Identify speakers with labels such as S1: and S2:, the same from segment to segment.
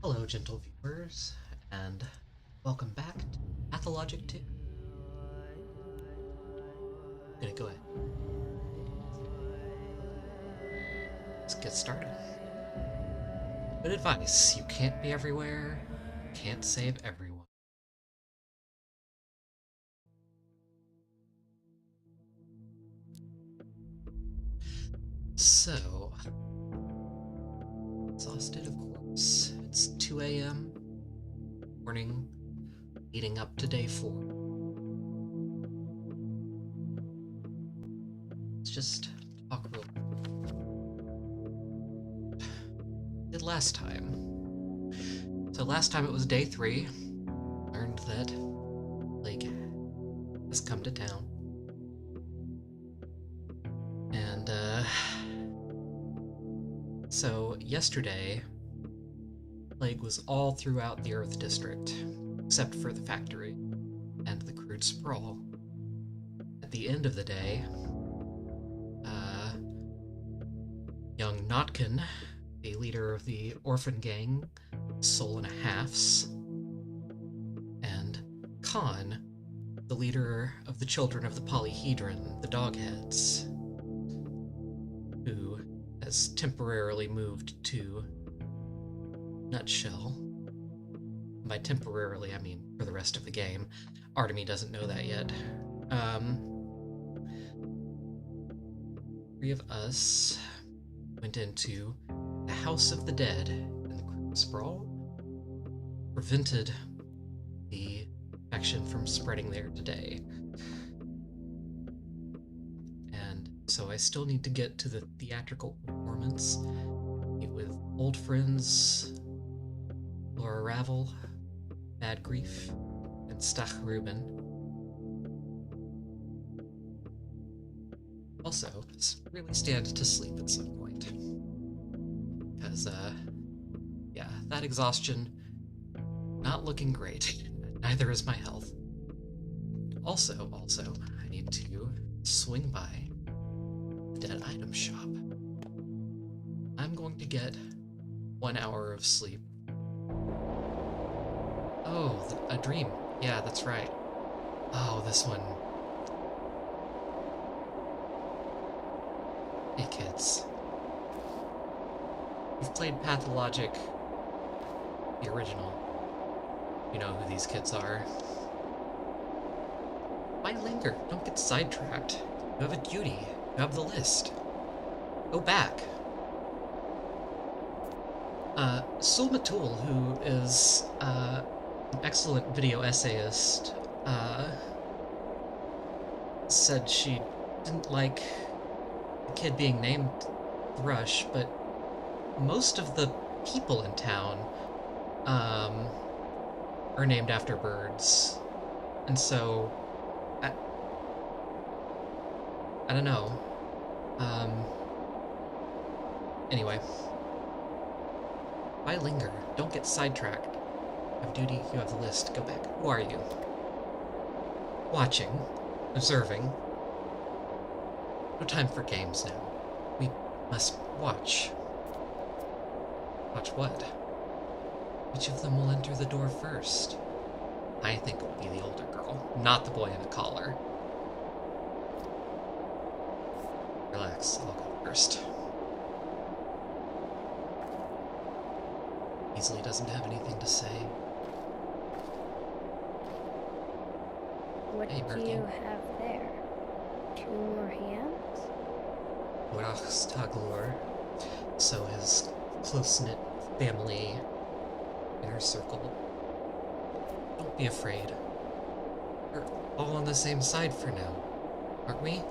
S1: Hello, gentle viewers, and welcome back to Pathologic 2. I'm gonna go ahead. Let's get started. Good advice, you can't be everywhere, you can't save everyone. So, exhausted of course. It's 2 a.m. morning, leading up to day 4. Let's just talk real quick. Did last time. So last time it was day 3. Learned that plague has come to town. And so yesterday plague was all throughout the Earth District, except for the factory and the crude sprawl. At the end of the day, young Notkin, the leader of the orphan gang, Soul and a Halfs, and Khan, the leader of the children of the Polyhedron, the Dogheads, who has temporarily moved to Nutshell. By temporarily, I mean for the rest of the game. Artemy doesn't know that yet. 3 of us went into the House of the Dead in the Crude Sprawl, prevented the infection from spreading there today. And so I still need to get to the theatrical performance, meet with old friends, Laura Ravel, Bad Grief, and Stach Rubin. Also, really stand to sleep at some point. Because, yeah, that exhaustion, not looking great. Neither is my health. Also, I need to swing by the Dead Item Shop. I'm going to get 1 hour of sleep. Oh, a dream. Yeah, that's right. Oh, this one. Hey, kids. You've played Pathologic, the original. You know who these kids are. Why linger? Don't get sidetracked. You have a duty. You have the list. Go back. Sul Matul, who is, an excellent video essayist, said she didn't like the kid being named Thrush, but most of the people in town are named after birds, and so I don't know. Anyway, why linger? Don't get sidetracked. You have duty, you have the list. Go back. Who are you? Watching. Observing. No time for games now. We must watch. Watch what? Which of them will enter the door first? I think it will be the older girl, not the boy in a collar. Relax, I'll go first. Easily doesn't have anything to say.
S2: What
S1: Hey,
S2: do you have there? 2 more hands?
S1: Taglor. So his close-knit family, inner circle. Don't be afraid. We're all on the same side for now, aren't we?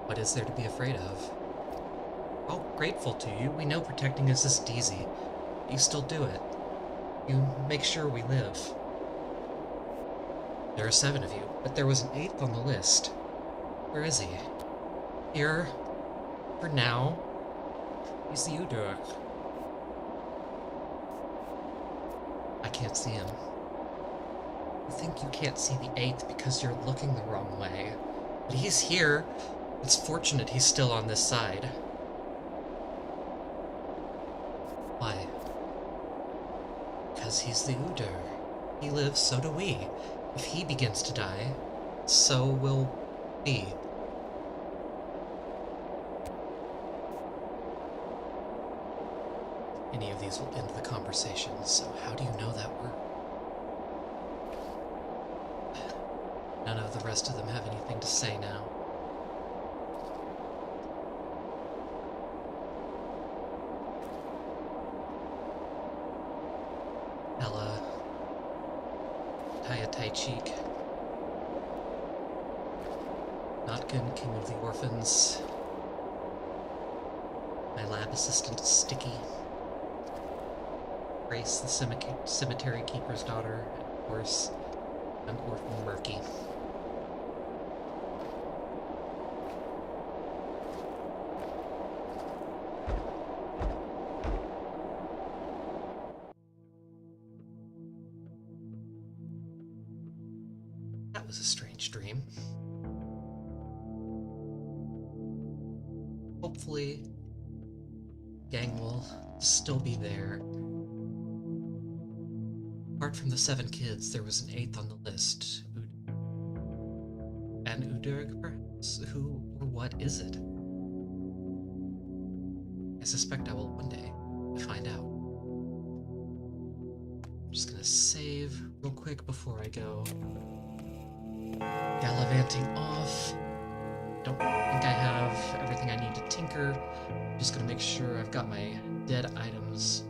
S1: What is there to be afraid of? We're all grateful to you. We know protecting us isn't easy. But you still do it. You make sure we live. There are 7 of you, but there was an 8th on the list. Where is he? Here. For now. He's the Udurk. I can't see him. You think you can't see the 8th because you're looking the wrong way. But he's here. It's fortunate he's still on this side. Why? Because he's the Udur. He lives, so do we. If he begins to die, so will we. Any of these will end the conversation, so how do you know that word? None of the rest of them have anything to say now. Ella, Taya Tai Cheek, Notkin, King of the Orphans, my lab assistant Sticky, Grace, the cemetery keeper's daughter, and of course, an orphan Murky. That was a strange dream. Hopefully, gang will still be there. Apart from the 7 kids, there was an 8th on the list. An Udurg, perhaps? Who or what is it? I suspect I will one day find out. I'm just gonna save real quick before I go gallivanting off. Don't think I have everything I need to tinker. I'm just gonna make sure I've got my dead items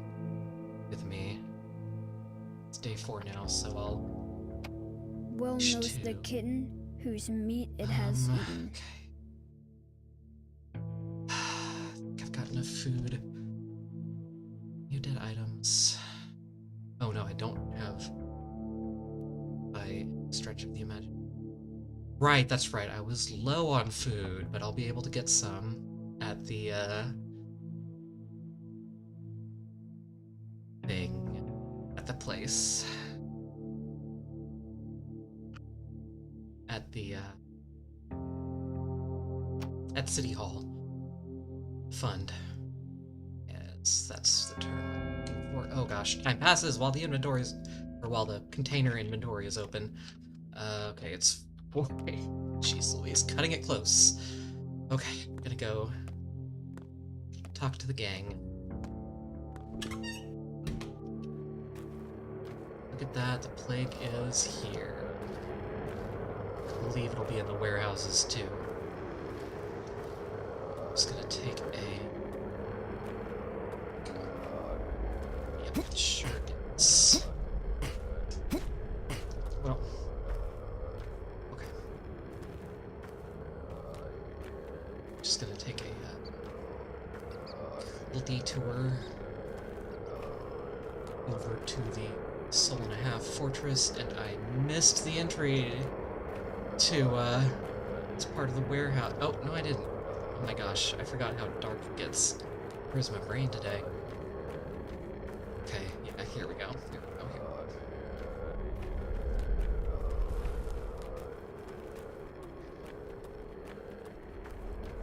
S1: with me. It's day 4 now, so I'll...
S2: Well knows the kitten whose meat it has eaten.
S1: Okay. I think I've got enough food. New dead items. Oh no, I don't have... by stretch of the imagination. Right, that's right. I was low on food, but I'll be able to get some at the, thing at the place. At the, at City Hall. Fund. Yes, that's the term I'm looking for. Oh gosh, time passes while the inventory is, or while the container inventory is open. Okay, it's... Okay. Jeez Louise, cutting it close. Okay, I'm gonna go talk to the gang. Look at that, the plague is here. I believe it'll be in the warehouses too. I'm just gonna take a... Yep, it sure is. Well... Just gonna take a little detour over to the Soul and a Half Fortress, and I missed the entry to this part of the warehouse. Oh no, I didn't. Oh my gosh, I forgot how dark it gets. Where's my brain today? Okay, yeah, here we go. Here we go. Here we go.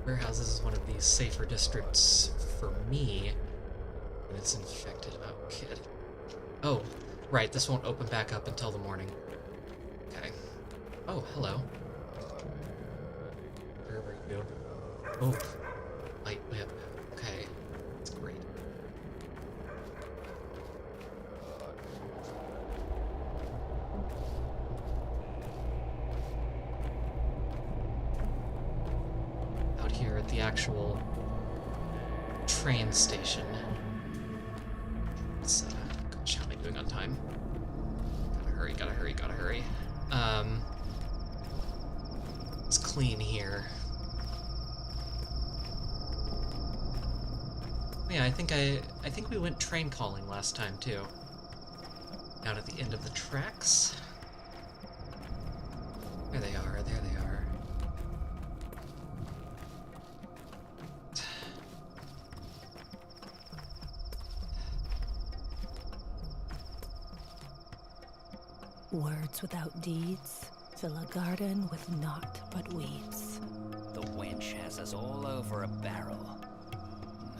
S1: Warehouses is one of the safer districts for me when it's infected. Oh, kid. Oh, right, this won't open back up until the morning. Okay. Oh, hello. Where were you? Oh, light whip. Okay, that's great. Here at the actual train station. Let's, gosh, how am I doing on time? Gotta hurry, gotta hurry, gotta hurry. It's clean here. Yeah, I think we went train calling last time too. Down at the end of the tracks. There they are, there they are.
S3: Words without deeds fill a garden with naught but weeds.
S4: The wench has us all over a barrel.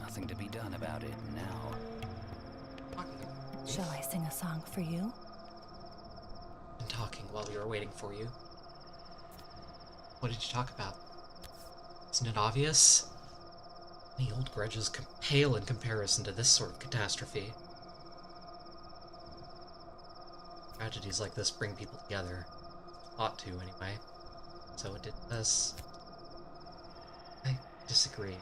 S4: Nothing to be done about it now.
S3: Shall I sing a song for you?
S1: Been talking while we were waiting for you. What did you talk about? Isn't it obvious? Any old grudges pale in comparison to this sort of catastrophe. Tragedies like this bring people together. Ought to, anyway. So it does. I disagree.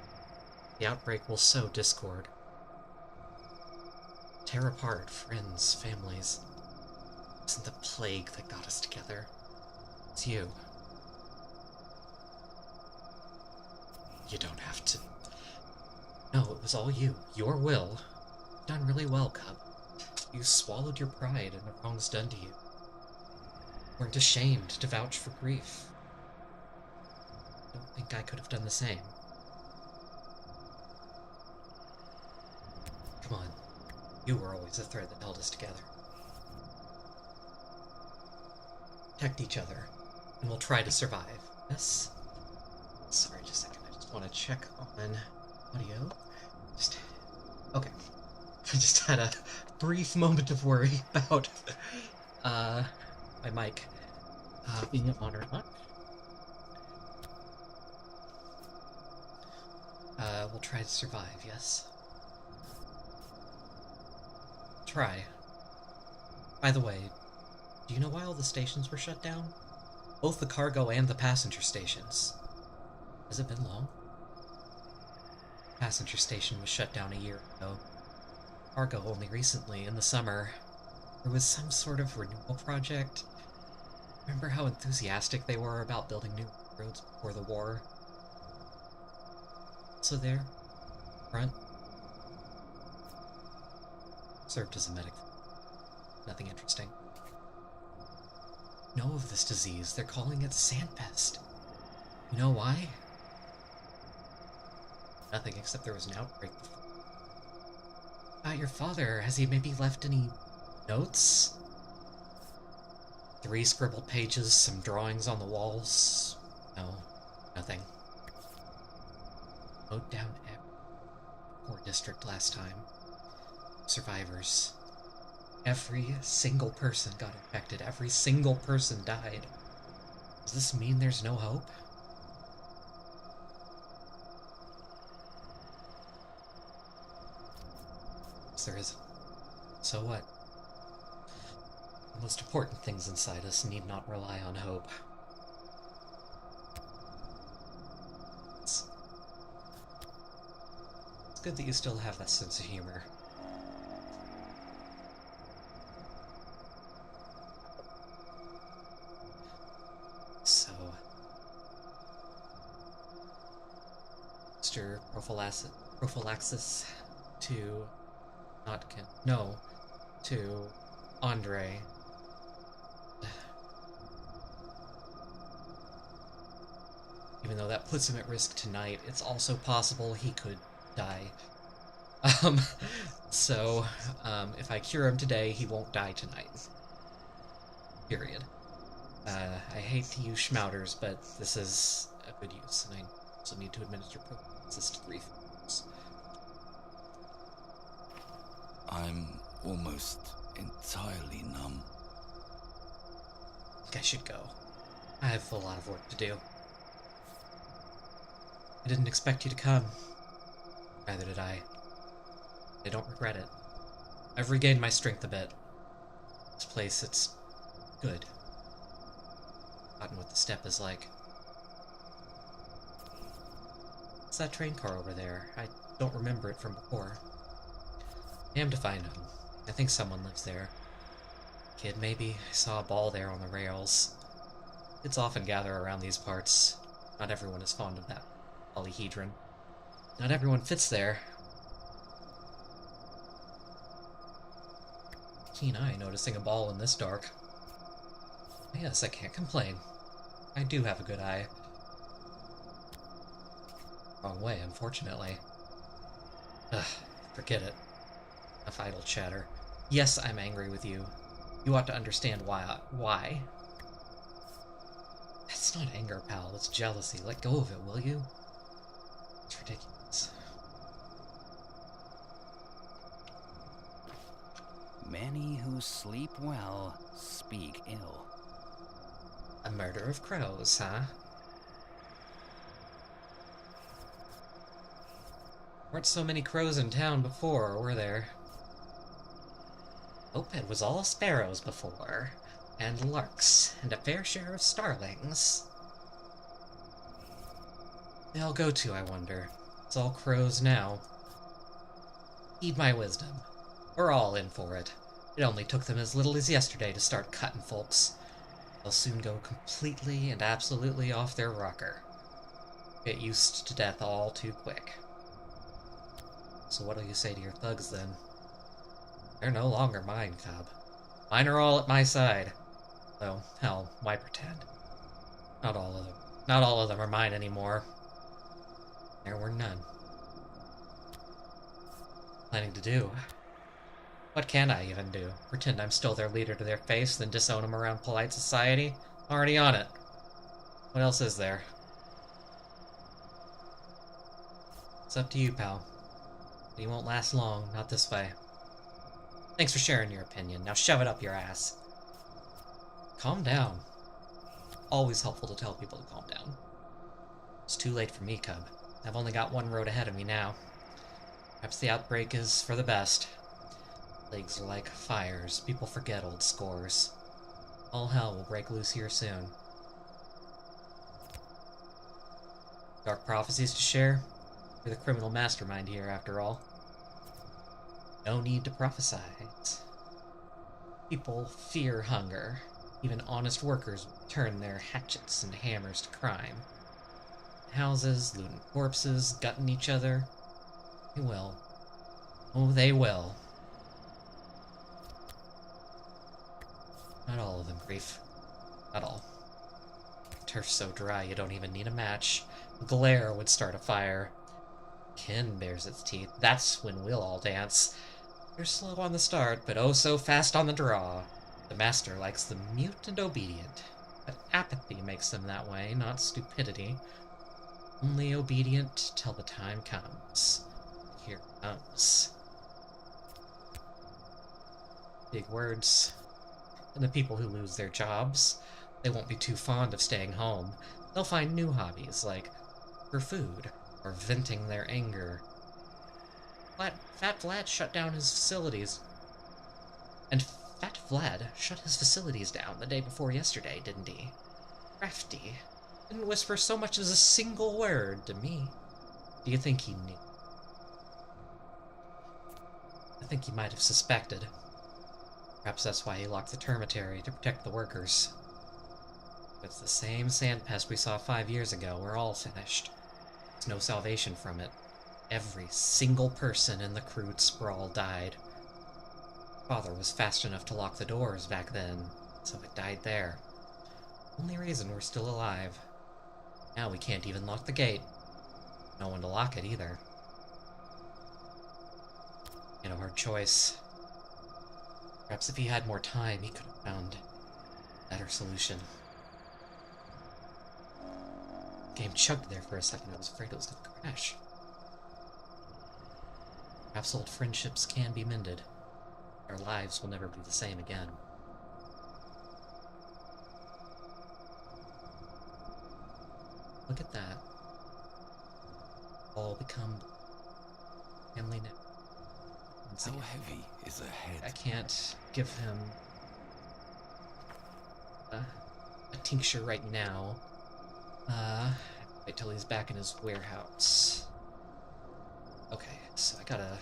S1: The outbreak will sow discord. Tear apart friends, families. It wasn't the plague that got us together. It's you. You don't have to. No, it was all you. Your will. You've done really well, Cub. You swallowed your pride and the wrongs done to you. You weren't ashamed to vouch for grief. I don't think I could have done the same. Come on. You were always the thread that held us together. Protect each other, and we'll try to survive. Yes? Sorry, just a second. I just want to check on audio. Okay. I just had a brief moment of worry about my mic being on or not. We'll try to survive, yes? Try. By the way, do you know why all the stations were shut down? Both the cargo and the passenger stations. Has it been long? Passenger station was shut down a year ago. Cargo only recently, in the summer. There was some sort of renewal project. Remember how enthusiastic they were about building new roads before the war? So there, front. Served as a medic. Nothing interesting. Know of this disease, they're calling it sandpest. You know why? Nothing, except there was an outbreak before. About your father, has he maybe left any notes? 3 scribbled pages, some drawings on the walls. No, nothing. Mowed down every poor district last time. Survivors. Every single person got infected. Every single person died. Does this mean there's no hope? Yes, there is. So what? The most important things inside us need not rely on hope. It's good that you still have that sense of humor. So, Mr. Prophylaxis to Notkin. No, to Andre. Even though that puts him at risk tonight, it's also possible he could die. If I cure him today, he won't die tonight. Period. I hate to use schmouters, but this is a good use, and I also need to administer prophylaxis to 3 folks.
S4: I'm almost entirely numb.
S1: I think I should go. I have a lot of work to do. I didn't expect you to come. Neither did I. I don't regret it. I've regained my strength a bit. This place, it's good. Forgotten what the steppe is like. What's that train car over there? I don't remember it from before. I am to find him. I think someone lives there. Kid, maybe. I saw a ball there on the rails. Kids often gather around these parts. Not everyone is fond of that polyhedron. Not everyone fits there. Keen eye noticing a ball in this dark. Yes, I can't complain. I do have a good eye. Wrong way, unfortunately. Ugh, forget it. Enough idle chatter. Yes, I'm angry with you. You ought to understand why. That's not anger, pal. It's jealousy. Let go of it, will you? It's ridiculous.
S5: many who sleep well speak ill.
S1: A murder of crows, huh? Weren't so many crows in town before, were there? Hope it was all sparrows before, and larks, and a fair share of starlings. They all go to, I wonder. It's all crows now. Heed my wisdom. We're all in for it. It only took them as little as yesterday to start cutting folks. They'll soon go completely and absolutely off their rocker. Get used to death all too quick. So what'll you say to your thugs, then? They're no longer mine, Cub. Mine are all at my side. Though, hell, why pretend? Not all of them. Not all of them are mine anymore. There were none. Planning to do? What can I even do? Pretend I'm still their leader to their face, then disown them around polite society? Already on it. What else is there? It's up to you, pal. But you won't last long, not this way. Thanks for sharing your opinion. Now shove it up your ass. Calm down. Always helpful to tell people to calm down. It's too late for me, Cub. I've only got one road ahead of me now. Perhaps the outbreak is for the best. Plagues are like fires. People forget old scores. All hell will break loose here soon. Dark prophecies to share? You're the criminal mastermind here, after all. No need to prophesy. People fear hunger. Even honest workers turn their hatchets and hammers to crime. Houses, looting corpses, gutting each other. They will. Oh, they will. Not all of them, Grief. Not all. Turf's so dry you don't even need a match. Glare would start a fire. Kin bares its teeth. That's when we'll all dance. You're slow on the start, but oh so fast on the draw. The master likes the mute and obedient. But apathy makes them that way, not stupidity. Only obedient till the time comes. Here it comes. Big words. And the people who lose their jobs, they won't be too fond of staying home. They'll find new hobbies, like for food, or venting their anger. Fat Vlad shut down his facilities. And Fat Vlad shut his facilities down the day before yesterday, didn't he? Crafty. Didn't whisper so much as a single word to me. Do you think he knew? I think he might have suspected. Perhaps that's why he locked the termitary, to protect the workers. It's the same sand pest we saw 5 years ago. We're all finished. There's no salvation from it. Every single person in the crude sprawl died. Father was fast enough to lock the doors back then, so it died there. Only reason we're still alive. Now we can't even lock the gate. No one to lock it either. In a hard choice. Perhaps if he had more time, he could have found a better solution. The game chugged there for a second. I was afraid it was going to crash. Perhaps old friendships can be mended. Our lives will never be the same again. Look at that. All become family now.
S4: How heavy is a head?
S1: I can't give him a tincture right now. Wait till he's back in his warehouse. Okay, so I gotta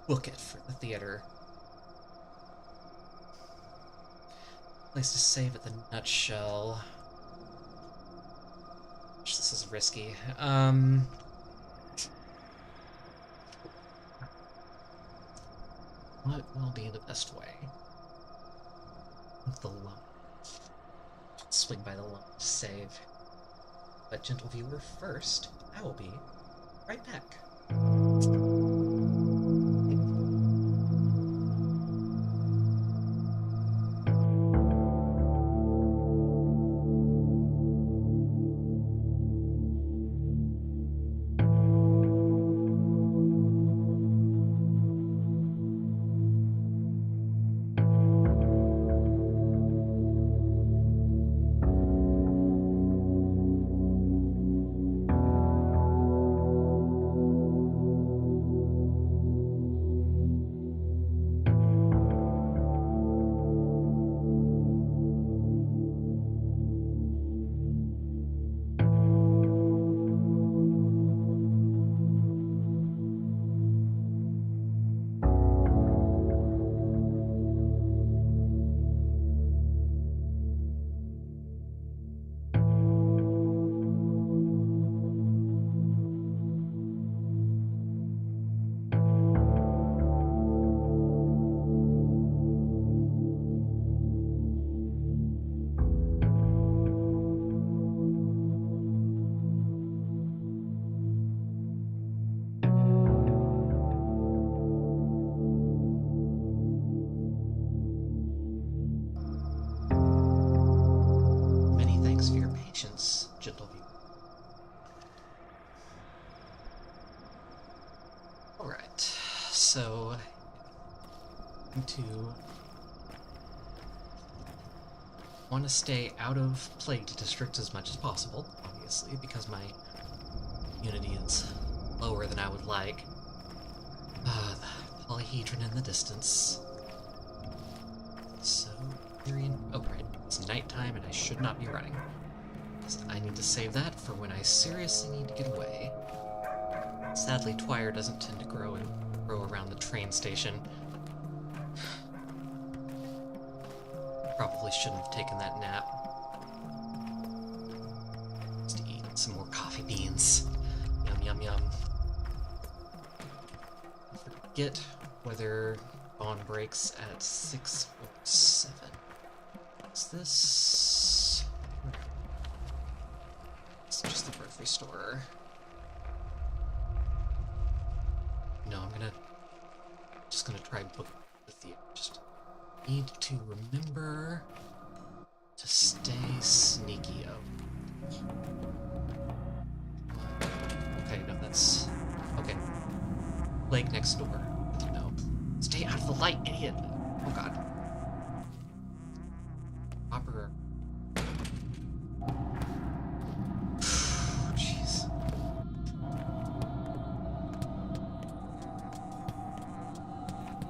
S1: book it for the theater. Place to save at the Nutshell. Gosh, this is risky. What will be the best way? The loan. Swing by the loan to save. But gentle viewer, first, I will be right back. so I'm to want to stay out of plagued district as much as possible, obviously, because my immunity is lower than I would like. The polyhedron in the distance. So, oh right, it's nighttime and I should not be running. I need to save that for when I seriously need to get away. Sadly, Twire doesn't tend to grow around the train station. Probably shouldn't have taken that nap. Just to eat some more coffee beans. Yum, yum, yum. I forget whether dawn breaks at 6 or 7. Is this... It's just the grocery store. No, just gonna try book the theater. Just need to remember to stay sneaky. Okay, no, that's okay. Lake next door. No, stay out of the light, idiot. Oh god. Opera. Jeez.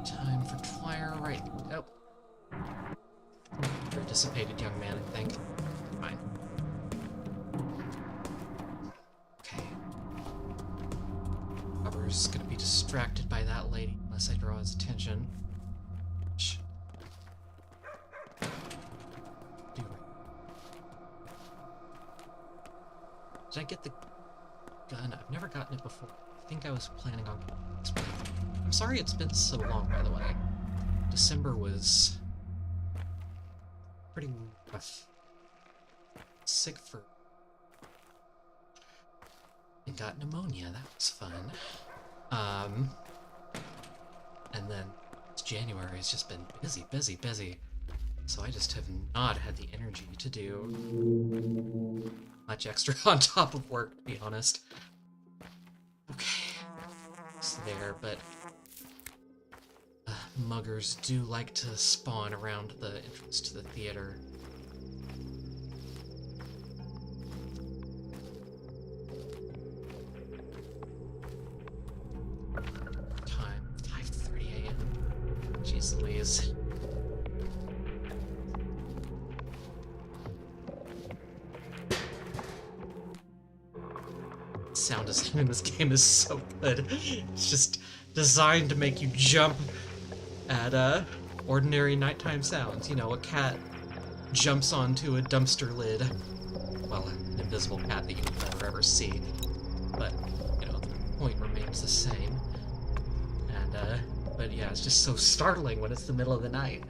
S1: Time for Twire, right? Nope. Very dissipated young man, I think. Fine. Okay. Robert's gonna be distracted by that lady unless I draw his attention. Shh. Did I get the gun? I've never gotten it before. I think I was planning on... I'm sorry it's been so long, by the way. December was... pretty rough. Sick for... and got pneumonia, that was fun. And then January has just been busy. So I just have not had the energy to do much extra on top of work, to be honest. Okay, it's there, but muggers do like to spawn around the entrance to the theater. Time, 5:30 a.m. Jeez Louise. Sound design in this game is so good. It's just designed to make you jump at ordinary nighttime sounds. You know, a cat jumps onto a dumpster lid. Well, an invisible cat that you will never ever see. But, you know, the point remains the same. And, but yeah, it's just so startling when it's the middle of the night.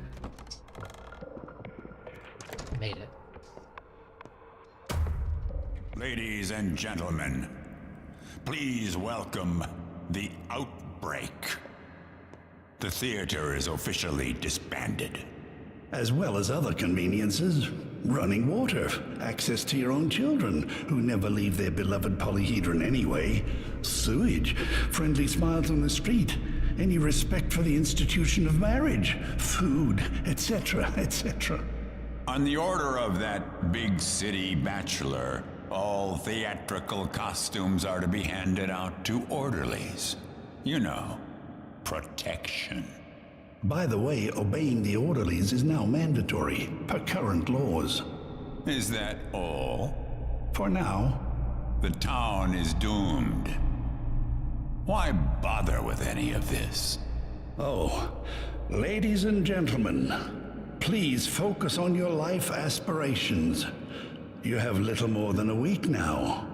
S1: Made it.
S6: Ladies and gentlemen, please welcome the Outbreak. The theater is officially disbanded.
S7: As well as other conveniences. Running water, access to your own children, who never leave their beloved polyhedron anyway, sewage, friendly smiles on the street, any respect for the institution of marriage, food, etc., etc.
S6: On the order of that big city bachelor, all theatrical costumes are to be handed out to orderlies. You know, protection.
S7: By the way, obeying the orderlies is now mandatory, per current laws.
S6: Is that all?
S7: For now.
S6: The town is doomed. Why bother with any of this?
S7: Oh, ladies and gentlemen, please focus on your life aspirations. You have little more than a week now.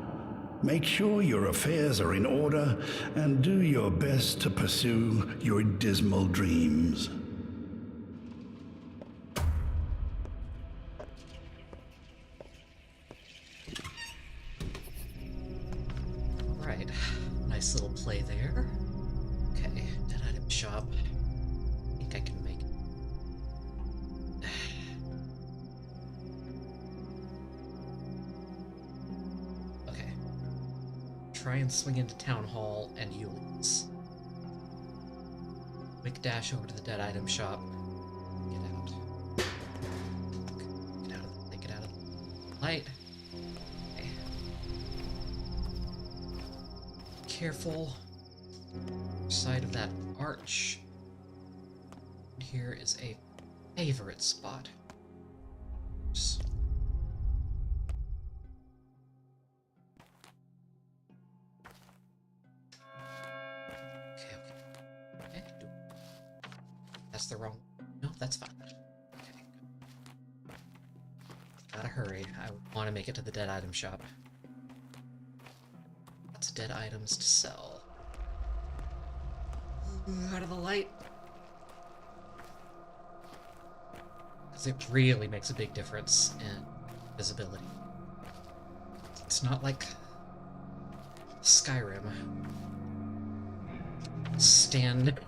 S7: Make sure your affairs are in order and do your best to pursue your dismal dreams.
S1: Alright, nice little play there. Okay, dead item shop. I think I can make it. Try and swing into Town Hall and Yuli's. Quick dash over to the dead item shop. Get out. Get out of the light. Okay. Careful. Side of that arch. Here is a favorite spot. Just okay. That's the wrong... No, that's fine. Okay. Gotta hurry. I want to make it to the dead item shop. Lots of dead items to sell. Out of the light. Because it really makes a big difference in visibility. It's not like Skyrim. Stand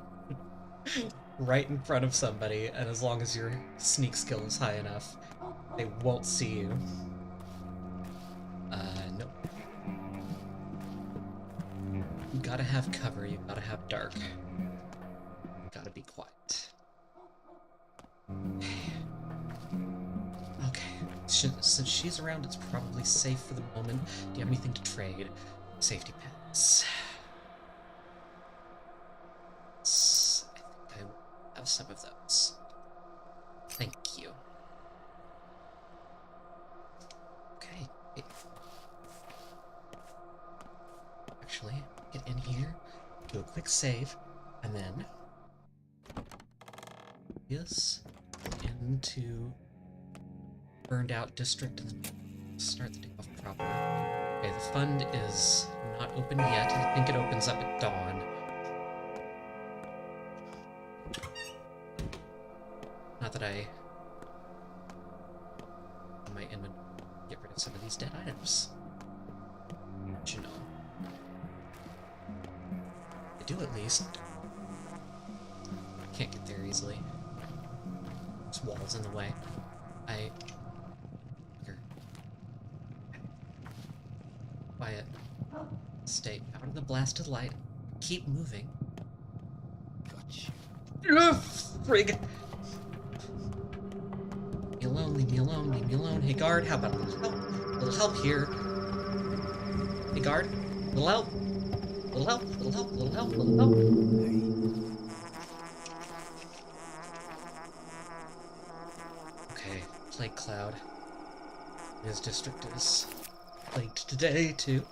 S1: right in front of somebody, and as long as your sneak skill is high enough, they won't see you. Nope. You gotta have cover, you gotta have dark. Gotta be quiet. Okay, since she's around, it's probably safe for the moment. Do you have anything to trade? Safety pins. I think I will have some of those. Thank you. Okay. Actually, get in here, do a quick save, and then this into burned out district and start the day off proper. Okay, the fund is not open yet. I think it opens up at dawn. Not that I might get rid of some of these dead items. But you know. I do at least. Can't get there easily. There's walls in the way. Quiet. Stay out of the blasted light. Keep moving.
S4: Gotcha.
S1: Ugh, frig! Leave me alone, leave me alone, leave me alone. Hey guard, how about a little help? A little help here. Hey guard, little help. Little help, little help, little help, little help. Okay, plague cloud. His district is plagued today, too.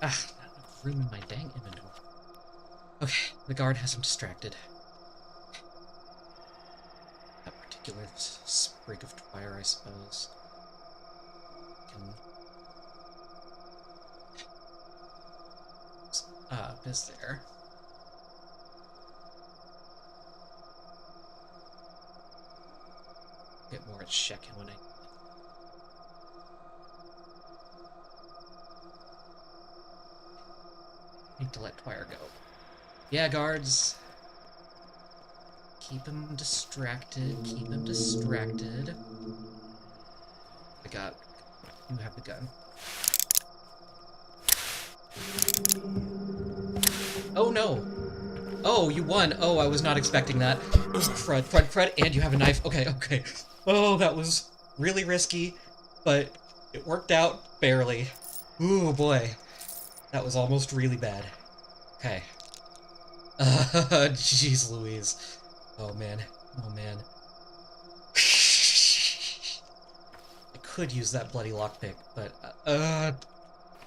S1: Ah, not enough room in my dang inventory. Okay, the guard has him distracted. That particular sprig of twire, I suppose. Is there? Get more checking when I need to let Twire go. Yeah, guards. Keep him distracted. Keep him distracted. You have the gun. Oh no! Oh, you won! Oh, I was not expecting that. Crud, and you have a knife. Okay, okay. Oh, that was really risky, but it worked out barely. Ooh, boy. That was almost really bad. Okay. Jeez Louise. Oh, man. Oh, man. I could use that bloody lockpick, but,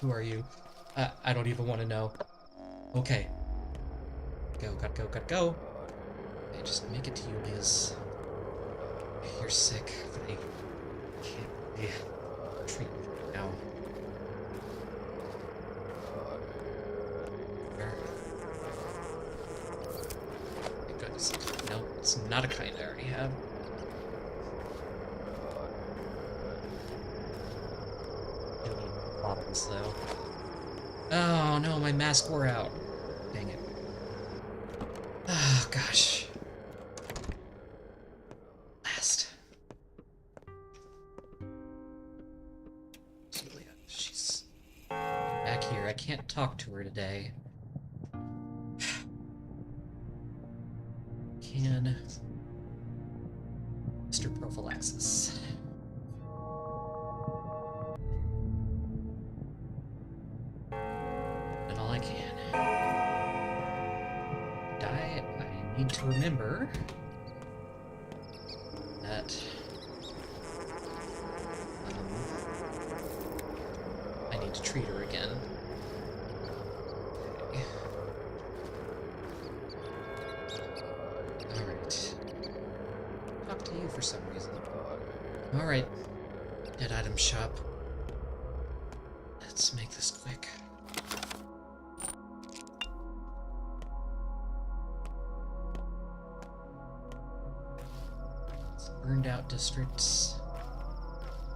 S1: who are you? I don't even want to know. Okay. Go, gotta go. Okay, just make it to you, Liz. You're sick, but I can't really treat you now. Where? Thank goodness. No, it's not a kind I already have. I don't need bottles, though. Oh no, my mask wore out. Dang it. Oh gosh. Last. Julia, she's back here. I can't talk to her today. can. Mr. Prophylaxis. And all I can. I need to remember that I need to treat her again. Okay. Alright. Talk to you for some reason. Alright. Dead item shop. Let's make this quick. Burned out districts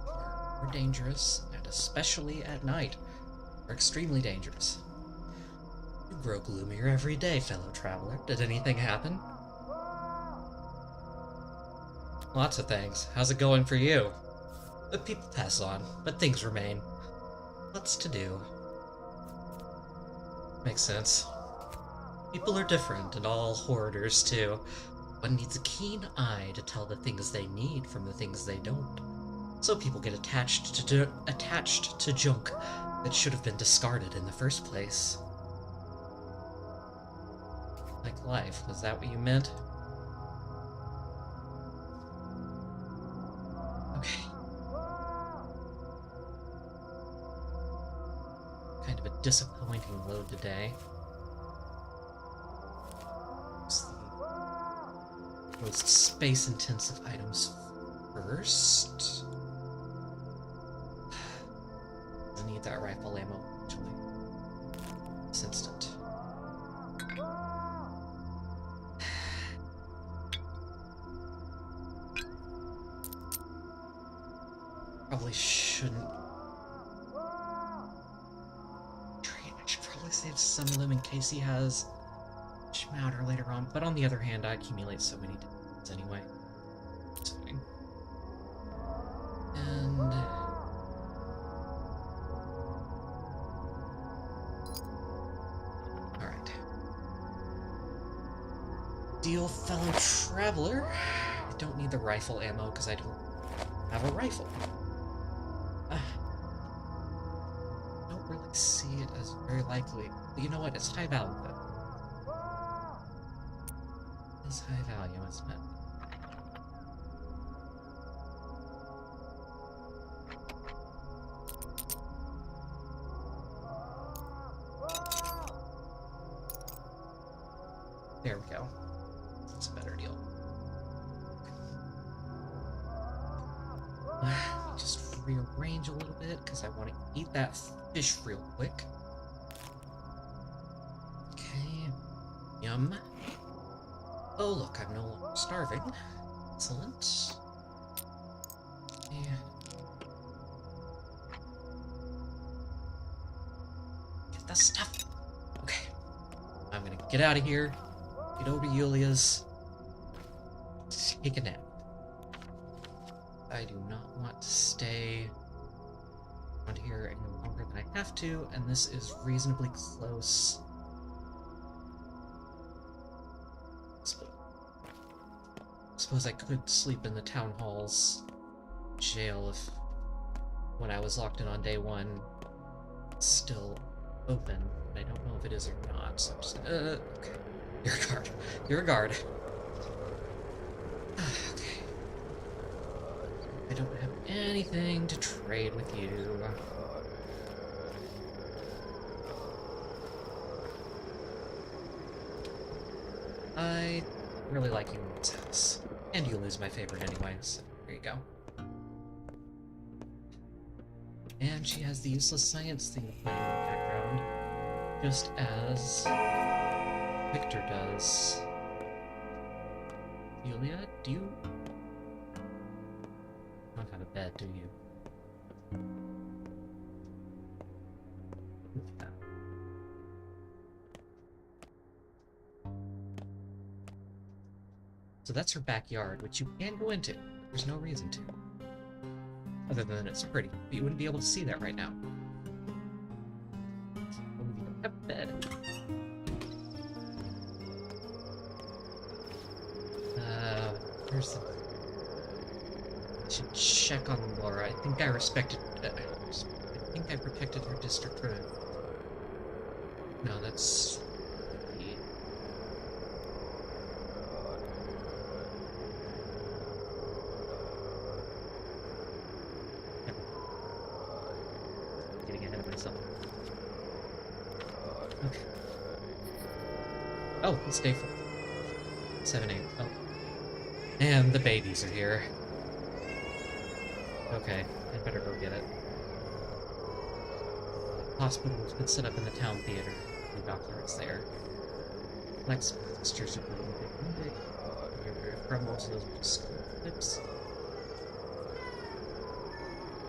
S1: are dangerous, and especially at night, are extremely dangerous. You grow gloomier every day, fellow traveler. Did anything happen? Lots of things. How's it going for you? The people pass on, but things remain. What's to do? Makes sense. People are different, and all hoarders too. One needs a keen eye to tell the things they need from the things they don't. So people get attached to junk that should have been discarded in the first place. Like life, was that what you meant? Okay. Kind of a disappointing load today. Most space-intensive items first. I need that rifle ammo, actually. This instant. Probably shouldn't. I should probably save some of them in case he has Schmouder later on, but on the other hand, I accumulate so many diamonds anyway. It's fine. And alright. Deal, fellow traveler. I don't need the rifle ammo because I don't have a rifle. Don't really see it as very likely. But you know what? It's high value though. It's high value, isn't it? There we go. That's a better deal. Let me just rearrange a little bit because I want to eat that fish real quick. Okay. Yum. Oh, look, I'm no longer starving. Excellent. Yeah. Get the stuff. Okay. I'm gonna get out of here. Get over to Yulia's. Take a nap. I do not want to stay around here any longer than I have to, and this is reasonably close. Suppose I could sleep in the town hall's jail if, when I was locked in on day one, it's still open. I don't know if it is or not, so I'm just okay. You're a guard. You're a guard. Okay. I don't have anything to trade with you. I really like you in this house. And you lose my favorite anyway, so there you go. And she has the useless science thing playing in the background, just as Victor does. Yulia, do you not have a bed, do you? Yeah. So that's her backyard, which you can go into. There's no reason to. Other than it's pretty. But you wouldn't be able to see that right now. Oh, you don't have a bed. Where's the... I should check on Laura. I think I respected... I think I protected her district for... No, that's... Getting ahead of myself. Okay. Oh, it's day 4. 7, 8. Oh. And the babies are here. Okay, I better go get it. Hospital has been set up in the town theater. The doctor is there. Lex sisters are really big. From most of those clips.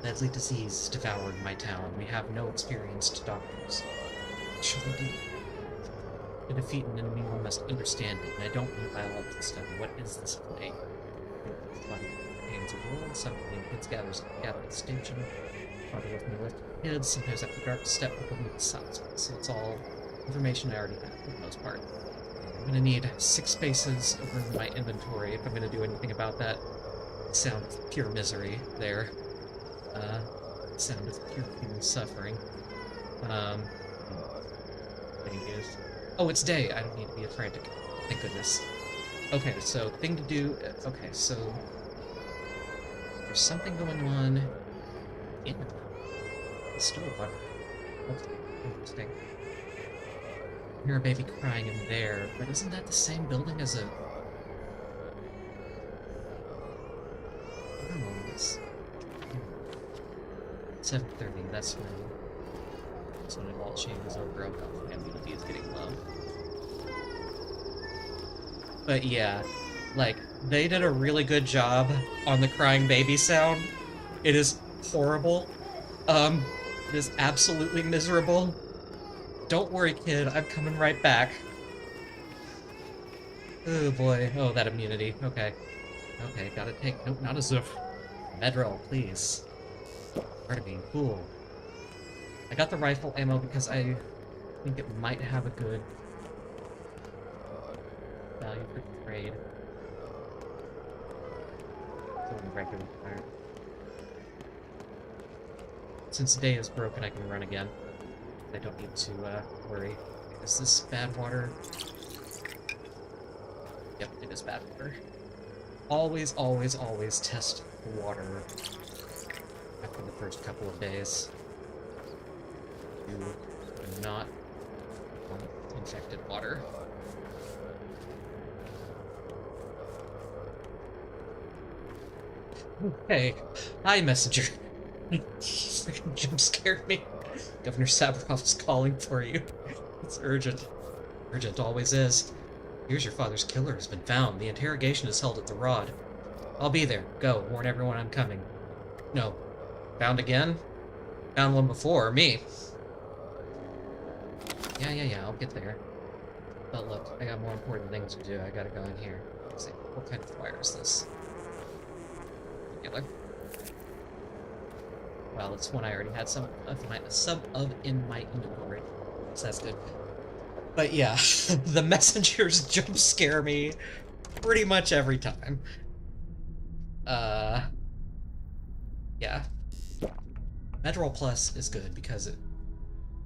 S1: Deadly disease devoured my town. We have no experienced doctors. What should we do? To defeat an enemy, we must understand it, and I don't mean biological study. What is this plague? Pains of world, something kids gather at the station. Father with me with kids, sometimes after dark step up with the sounds. So it's all information I already have for the most part. I'm gonna need 6 spaces over in my inventory if I'm gonna do anything about that sound of pure misery there. Sound of pure human suffering. Oh, it's day. I don't need to be frantic. Thank goodness. Okay, so thing to do... Okay, so... There's something going on in the stove. Okay, interesting. I hear a baby crying in there, but isn't that the same building as a... I don't know what this... 7:30, that's when it all changes over. Immunity is getting low. But yeah, like, they did a really good job on the crying baby sound. It is horrible. It is absolutely miserable. Don't worry, kid, I'm coming right back. Oh boy, oh, that immunity, okay. Okay, gotta take, nope, not a Zoof. Medrel, please. Artemis, cool. I got the rifle ammo because I think it might have a good value for trade. So in regular fire. Since day is broken, I can run again. I don't need to worry. Is this bad water? Yep, it is bad water. Always, always, always test the water after the first couple of days. You do not want infected water. Hey, hi, messenger. Freaking jump scared me. Governor Savarov is calling for you. It's urgent. Urgent always is. Here's your father's killer has been found. The interrogation is held at the Rod. I'll be there. Go. Warn everyone I'm coming. No. Found again? Found one before. Me. Yeah, I'll get there. But look, I got more important things to do. I gotta go in here. Let's see, what kind of fire is this? Regular. Well, it's one I already had some of in my inventory. So that's good. But yeah, the messengers jump scare me pretty much every time. Yeah. Medrol Plus is good because it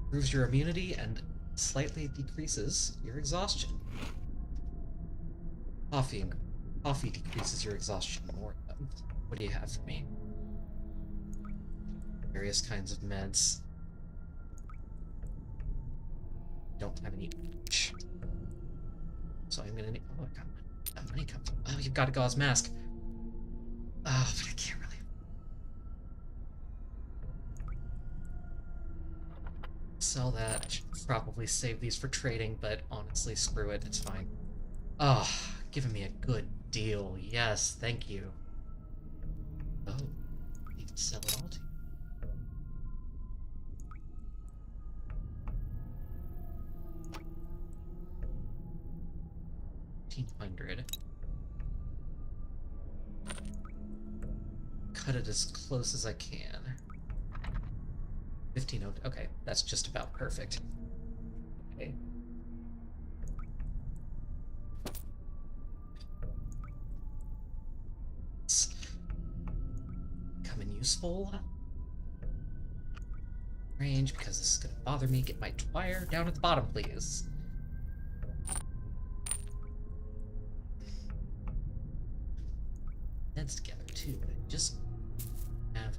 S1: improves your immunity and slightly decreases your exhaustion. Coffee decreases your exhaustion more. What do you have for me? Various kinds of meds. Don't have any. So I'm gonna need. Oh, I got money. That money comes. Oh, you've got a gauze mask. Oh, but I can't really. Sell that. Should probably save these for trading, but honestly, screw it. It's fine. Oh, giving me a good deal. Yes, thank you. Oh, you can sell it all to you. 1,500. Cut it as close as I can. 1,500. Okay, that's just about perfect. Okay. useful. Range, because this is gonna bother me. Get my wire down at the bottom, please. Heads together too, but I just have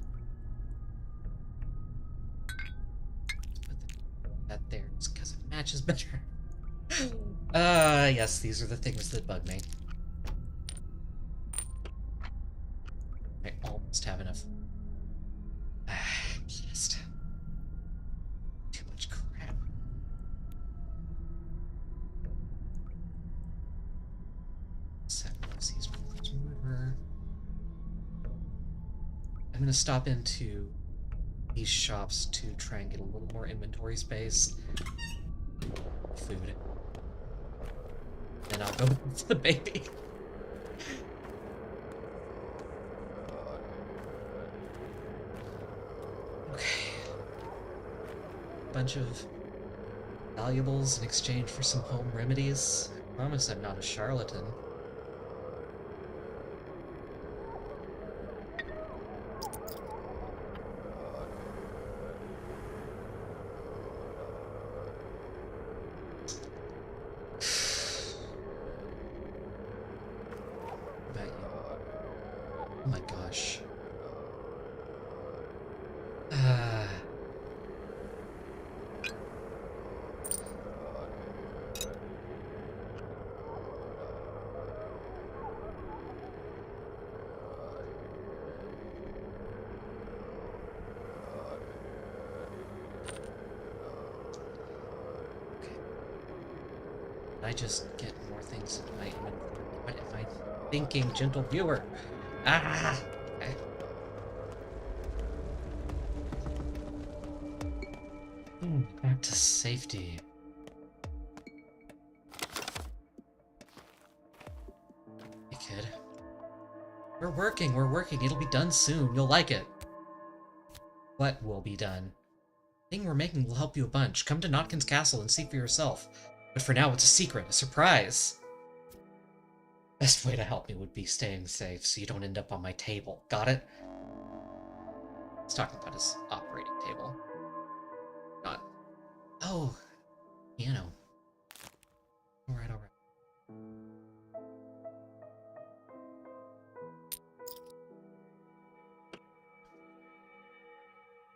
S1: put that there just because it matches better. Yes, these are the things that bug me. I almost have enough. Just too much crap. Sacrifices river. I'm gonna stop into these shops to try and get a little more inventory space. Food. Then I'll go with the baby. Okay. Bunch of valuables in exchange for some home remedies. I promise I'm not a charlatan. Oh my gosh. I just get more things in my inventory. What am I thinking, gentle viewer? Ah! Okay. Back to safety. Hey, kid. We're working. It'll be done soon. You'll like it. What will be done? The thing we're making will help you a bunch. Come to Notkin's castle and see for yourself. But for now, it's a secret, a surprise. Best way to help me would be staying safe so you don't end up on my table. Got it? He's talking about his operating table. Not... Oh, piano. Alright.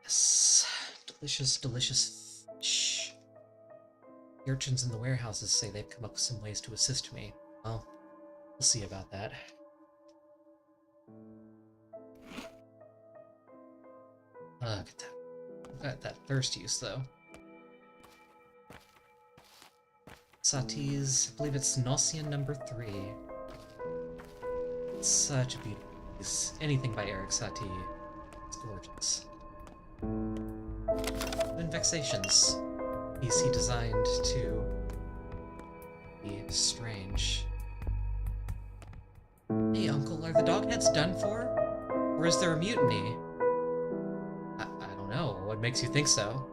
S1: Yes. Delicious fish. The urchins in the warehouses say they've come up with some ways to assist me. Well, we'll see about that. Look at that. Got that thirst use, though. Satie's, I believe it's Gnossian number 3. It's such a beautiful piece. Anything by Eric Satie. It's gorgeous. And Vexations. Piece he designed to be strange. Hey, Uncle, are the dogheads done for? Or is there a mutiny? I don't know. What makes you think so?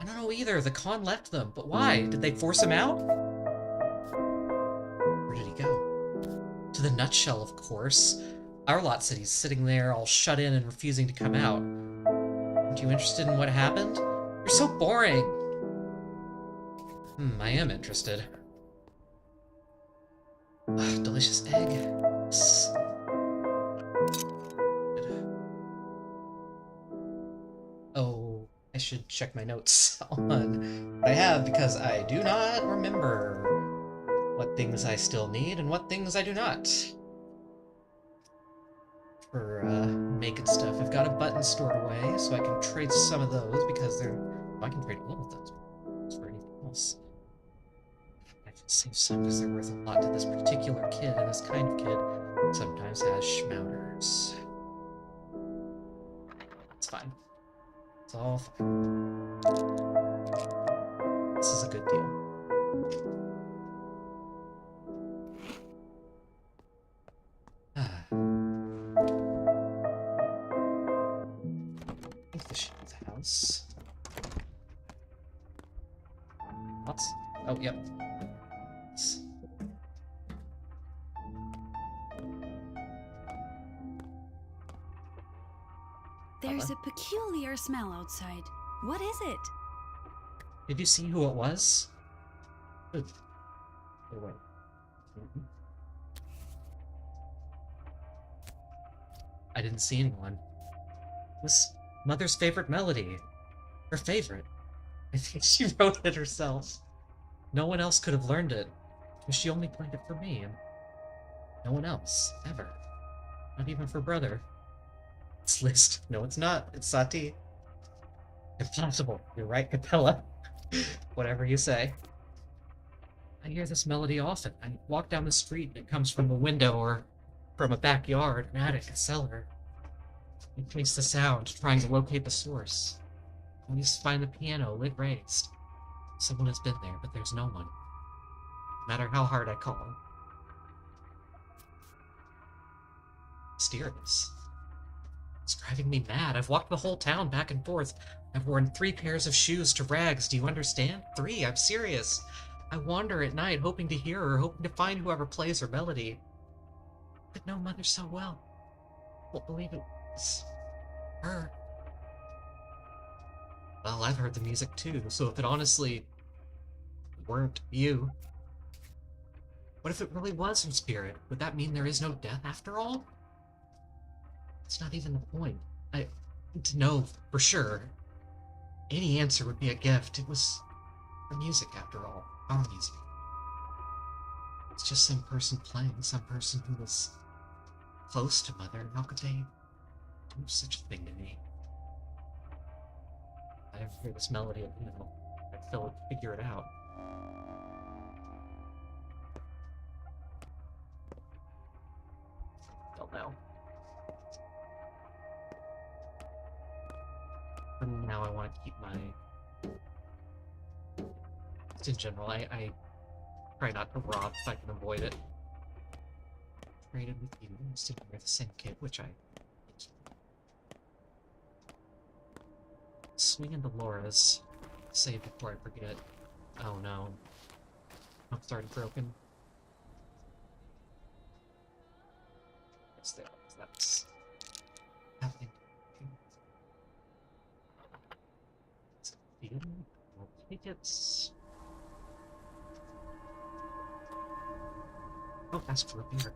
S1: I don't know either. The Khan left them, but why? Did they force him out? Where did he go? To the nutshell, of course. Our lot said he's sitting there all shut in and refusing to come out. Aren't you interested in what happened? You're so boring! I am interested. Delicious egg. Yes. Oh, I should check my notes on what I have, because I do not remember what things I still need and what things I do not. For making stuff, I've got a button stored away, so I can trade some of those, because they're... I can trade all of those for anything else. I can save some because they're worth a lot to this particular kid, and this kind of kid sometimes has schmouters. It's fine. It's all fine. This is a good deal. I think this should be the house. Lots? Oh, yep.
S8: peculiar smell outside. What is it?
S1: Did you see who it was? Oh, wait. I didn't see anyone. It was Mother's favorite melody. Her favorite. I think she wrote it herself. No one else could have learned it. She only played it for me, and no one else, ever. Not even for brother. It's Liszt. No, it's not. It's Satie. Impossible. You're right, Capella. Whatever you say. I hear this melody often. I walk down the street and it comes from a window or from a backyard, an attic, a cellar. I trace the sound, trying to locate the source. I always find the piano lid raised. Someone has been there, but there's no one. No matter how hard I call. Mysterious. It's driving me mad. I've walked the whole town back and forth. I've worn 3 pairs of shoes to rags. Do you understand? 3, I'm serious. I wander at night, hoping to hear her, hoping to find whoever plays her melody. I've known Mother so well. Won't believe it was her. Well, I've heard the music too, so if it honestly weren't you, what if it really was her spirit? Would that mean there is no death after all? It's not even the point. I need to know for sure. Any answer would be a gift. It was her music after all. Our music. It's just some person playing, some person who was close to Mother. How could they do such a thing to me? If I ever hear this melody again, I'd figure it out. Don't know. For now, I want to keep my... Just in general, I try not to rob if I can avoid it. Traded with you, still wear the same kit, which I... Swing into Laura's. Save before I forget. Oh no. I'm starting broken. Yes, that's happening. More tickets. Oh, ask for a beer.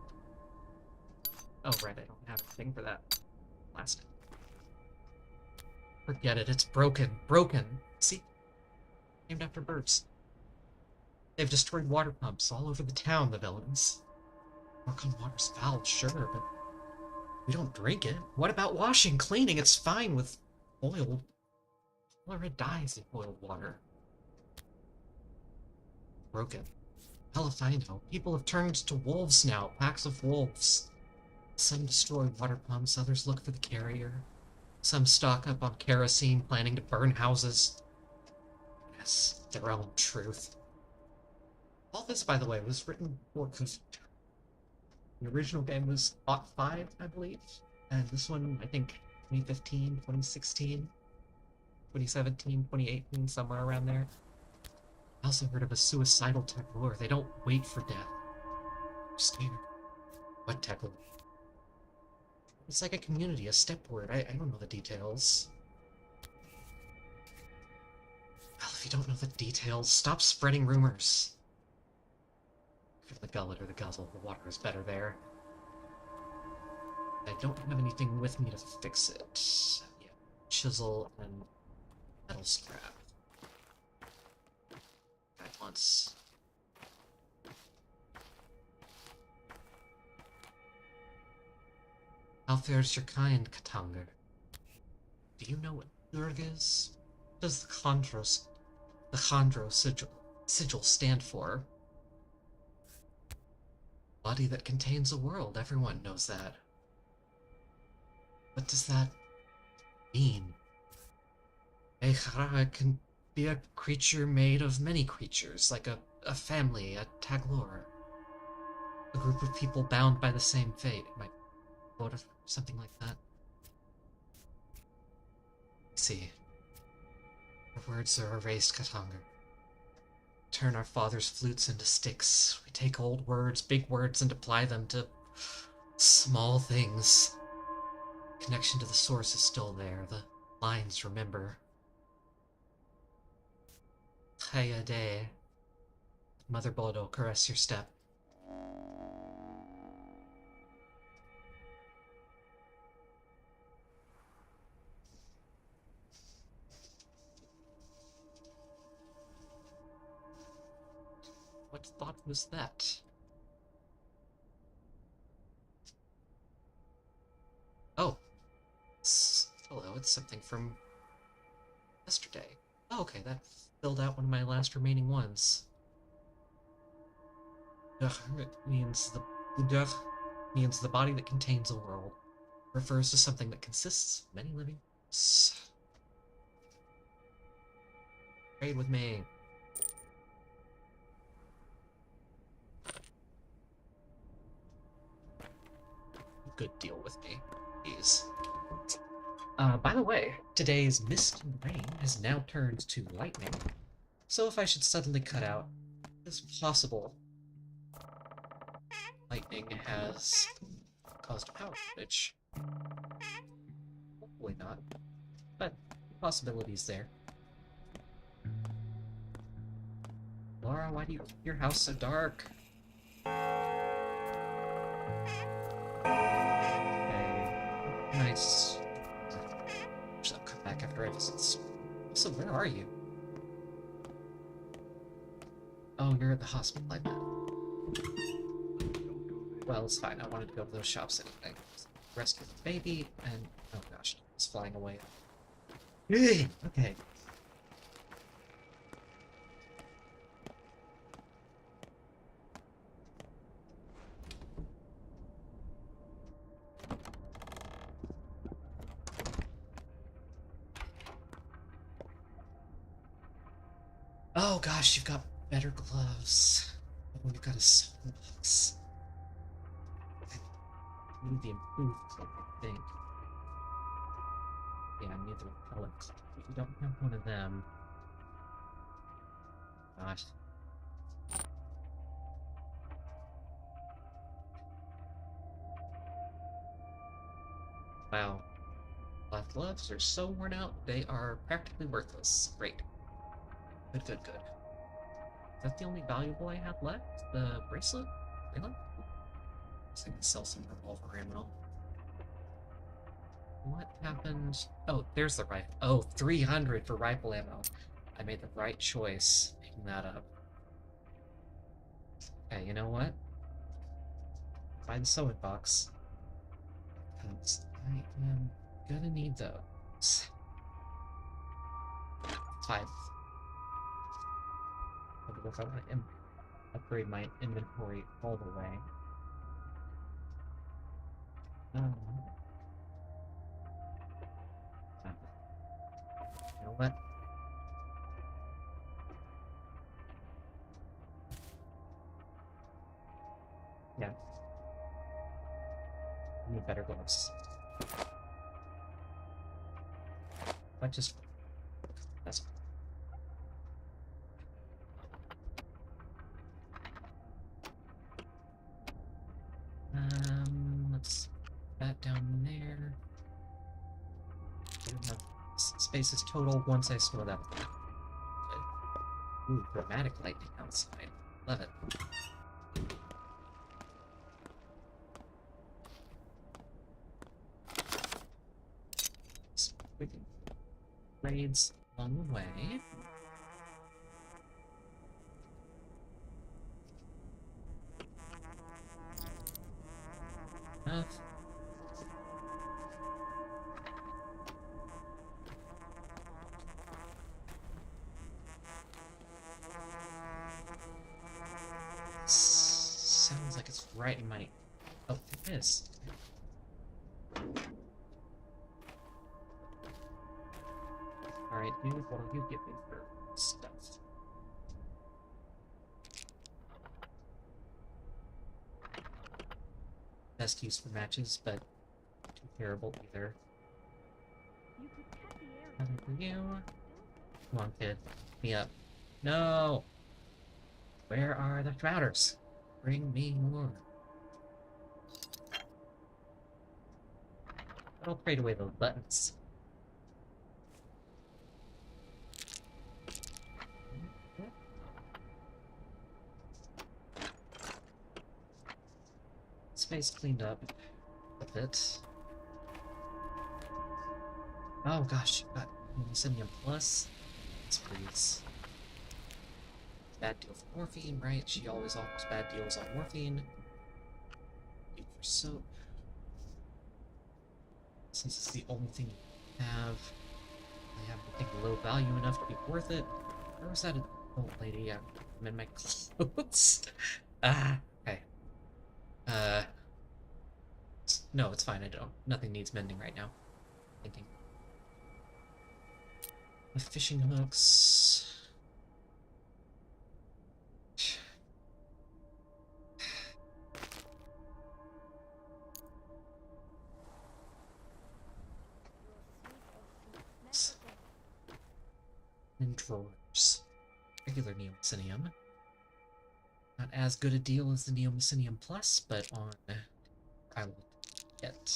S1: Oh, right, I don't have a thing for that. Last time. Forget it, it's broken. Broken. See? Named after birds. They've destroyed water pumps all over the town, the villains. Gorkhon water's foul, sure, but we don't drink it. What about washing, cleaning? It's fine with oil. Cholera dies in boiled water. Broken. Hell if I know. People have turned to wolves now, packs of wolves. Some destroy water pumps, others look for the carrier. Some stock up on kerosene, planning to burn houses. Yes, their own truth. All this, by the way, was written for... The original game was Ot 5, I believe. And this one, I think, 2015, 2016, 2017, 2018, somewhere around there. I also heard of a suicidal tech lore. They don't wait for death. I'm scared. What tech lore? It's like a community, a step word. I don't know the details. Well, if you don't know the details, stop spreading rumors. For the gullet or the guzzle, the water is better there. I don't have anything with me to fix it. Yeah, chisel and metal scrap. At once. How fares your kind, Katanger? Do you know what Urg is? What does the Chandro sigil stand for? Body that contains a world, everyone knows that. What does that mean? A Khara can be a creature made of many creatures, like a family, a taglor. A group of people bound by the same fate. Or something like that. See. Our words are erased, Katanger. Turn our father's flutes into sticks. We take old words, big words, and apply them to small things. Connection to the source is still there. The lines, remember. Chaya day. Mother blood will caress your step. What thought was that? Oh. Hello, it's something from yesterday. Oh, okay, that filled out one of my last remaining ones. Means the body that contains a world. Refers to something that consists of many living worlds. Trade with me. Good deal with me, please. By the way, today's mist and rain has now turned to lightning. So if I should suddenly cut out, it's possible lightning has caused a power outage. Hopefully not, but the possibility's there. Laura, why do you keep your house so dark? Okay, nice. I'll come back after I visit. So where are you? Oh, you're at the hospital, I bet. Well, it's fine. I wanted to go to those shops anyway. Rescue the baby, and... oh gosh, it's flying away. Okay. Oh gosh, you've got better gloves. Oh, you've got a soapbox. I need the improved clip, I think. Yeah, I need the repellent clip. You don't have one of them. Gosh. Wow. Black gloves are so worn out, they are practically worthless. Great. Good, good, good. Is that the only valuable I had left? The bracelet? Really? So I can sell some revolver ammo. What happened? Oh, there's the rifle. Oh, 300 for rifle ammo. I made the right choice picking that up. Okay, you know what? Buy the sewing box. Because I am gonna need those. 5. If I want to upgrade my inventory all the way. You know what? Yeah. I need better gloves. But just... that's... let's put that down there. I don't have spaces total once I store that. Ooh, dramatic lightning outside. Love it. Quick blades along the way. Enough. Sounds like it's right in my... oh, it is. Alright, dude, what will you give me for stuff? Best use for matches, but too terrible either. Nothing for you. Come on, kid. Pick me up. No! Where are the shrouders? Bring me more. I'll trade away those buttons. face cleaned up a bit. Oh gosh, you got Mycenium Plus. This breeds. Bad deal for morphine, right? She always offers bad deals on morphine. For soap. Since it's the only thing you have, I have anything low value enough to be worth it. Where was that old lady? I'm in my clothes. Okay. No, it's fine. I don't. Nothing needs mending right now. Thinking. The fishing hooks. And drawers. Regular Neomycenium. Not as good a deal as the Neomycenium Plus, but on I will get.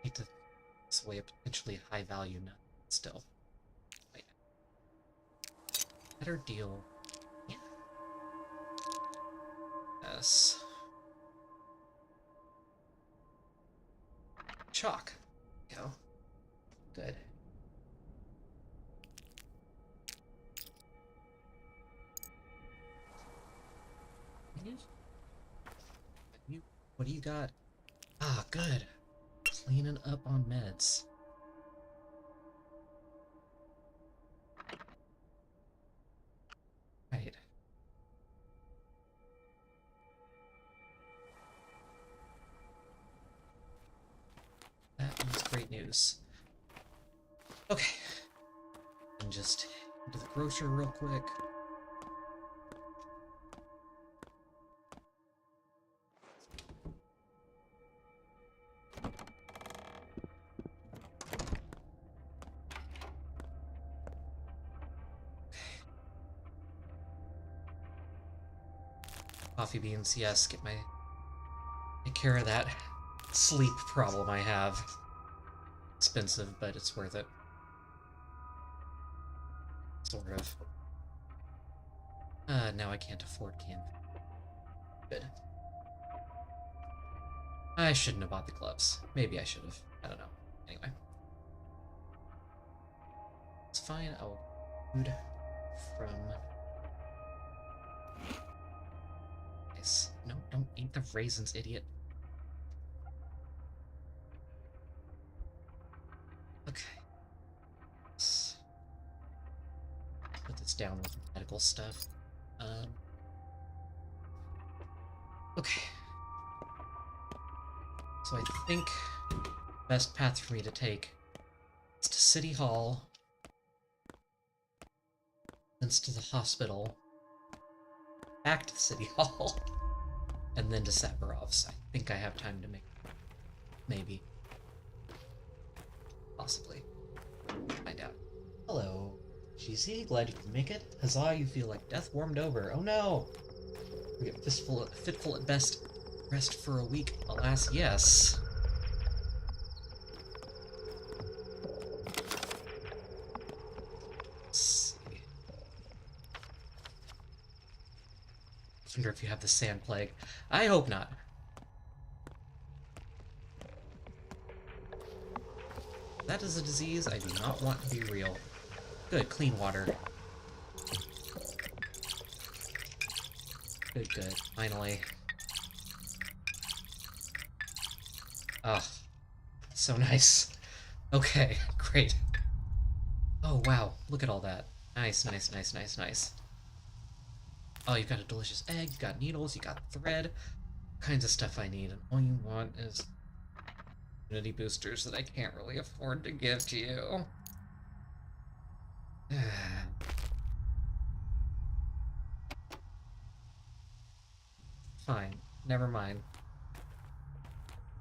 S1: Hate to this way a potentially high value nut still. Wait. Better deal. Yeah. Yes. Chalk. Go. Good. What do you got? Ah, good. Cleaning up on meds. Right. That is great news. Okay. And just into the grocer real quick. Coffee beans, yes, take care of that sleep problem I have. Expensive, but it's worth it. Sort of. Now I can't afford canned. Good. I shouldn't have bought the gloves. Maybe I should have. I don't know. Anyway. It's fine. Oh, food from... Nice. No, don't eat the raisins, idiot. Okay. Let's put this down with medical stuff. Okay. So I think the best path for me to take is to City Hall, then to the hospital, back to the City Hall, and then to Saparov's. I think I have time to make... Maybe. Possibly. Find out. Hello, GZ. Glad you can make it. Huzzah, you feel like death warmed over. Oh no! We get fitful at best. Rest for a week. Alas, yes. Let's see. I wonder if you have the sand plague. I hope not. That is a disease I do not want to be real. Good, clean water. Good, good. Finally. Ugh. So nice. Okay, great. Oh, wow. Look at all that. Nice, nice, nice, nice, nice. Oh, you've got a delicious egg, you got needles, you got thread. All kinds of stuff I need, and all you want is immunity boosters that I can't really afford to give to you. Fine. Never mind.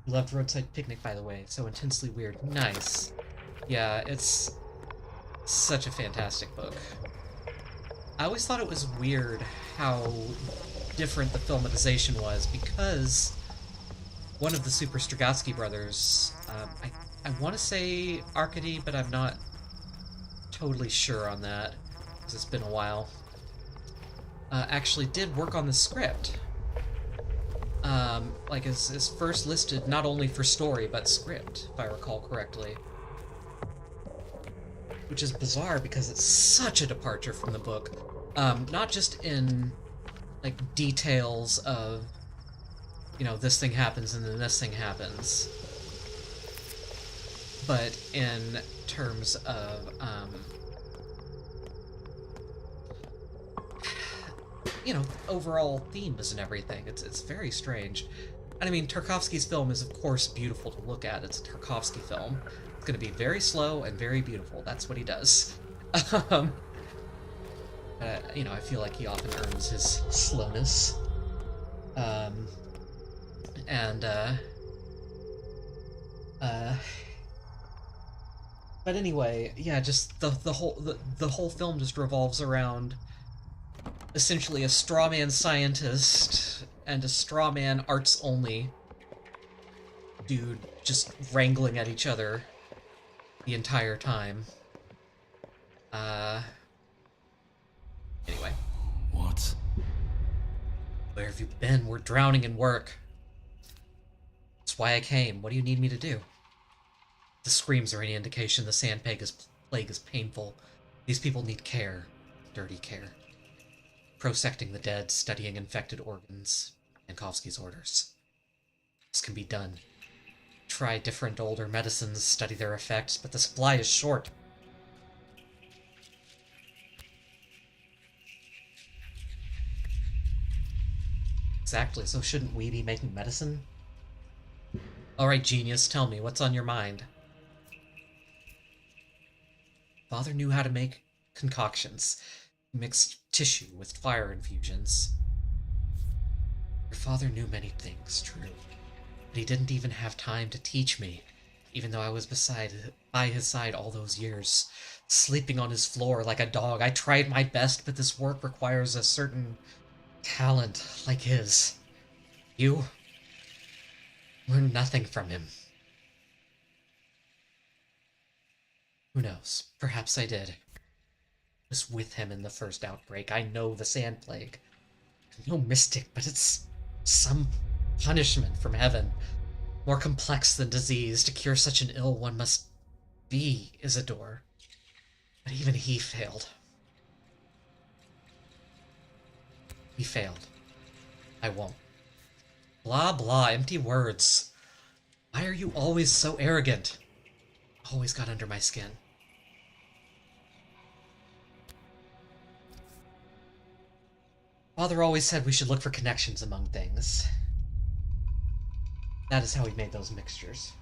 S1: Loved Roadside Picnic, by the way. So intensely weird. Nice. Yeah, it's such a fantastic book. I always thought it was weird how different the filmatization was, because one of the Super Strugatsky brothers, I I want to say Arcady, but I'm not totally sure on that, because it's been a while. Actually did work on the script. Like, is first listed not only for story, but script, if I recall correctly. Which is bizarre, because it's such a departure from the book. Not just in, like, details of, you know, this thing happens and then this thing happens, but in terms of, you know, overall themes and everything. It's very strange. And I mean, Tarkovsky's film is, of course, beautiful to look at. It's a Tarkovsky film. It's going to be very slow and very beautiful. That's what he does. You know, I feel like he often earns his slowness. But anyway, yeah, just the whole film just revolves around essentially a straw man scientist and a straw man arts only dude just wrangling at each other the entire time. Anyway.
S4: What?
S1: Where have you been? We're drowning in work. That's why I came. What do you need me to do? The screams are any indication the sand plague is painful. These people need care. Dirty care. Prosecting the dead, studying infected organs. Yankovsky's orders. This can be done. Try different older medicines, study their effects, but the supply is short. Exactly, so shouldn't we be making medicine? Alright, genius, tell me, what's on your mind? Father knew how to make concoctions. He mixed tissue with fire infusions. Your father knew many things, true. But he didn't even have time to teach me, even though I was by his side all those years, sleeping on his floor like a dog. I tried my best, but this work requires a certain talent like his. You learned nothing from him. Who knows? Perhaps I did. I was with him in the first outbreak. I know the sand plague. I'm no mystic, but it's some punishment from heaven. More complex than disease. To cure such an ill, one must be Isidore. But even he failed. He failed. I won't. Blah, blah, empty words. Why are you always so arrogant? Always got under my skin. Father always said we should look for connections among things. That is how he made those mixtures.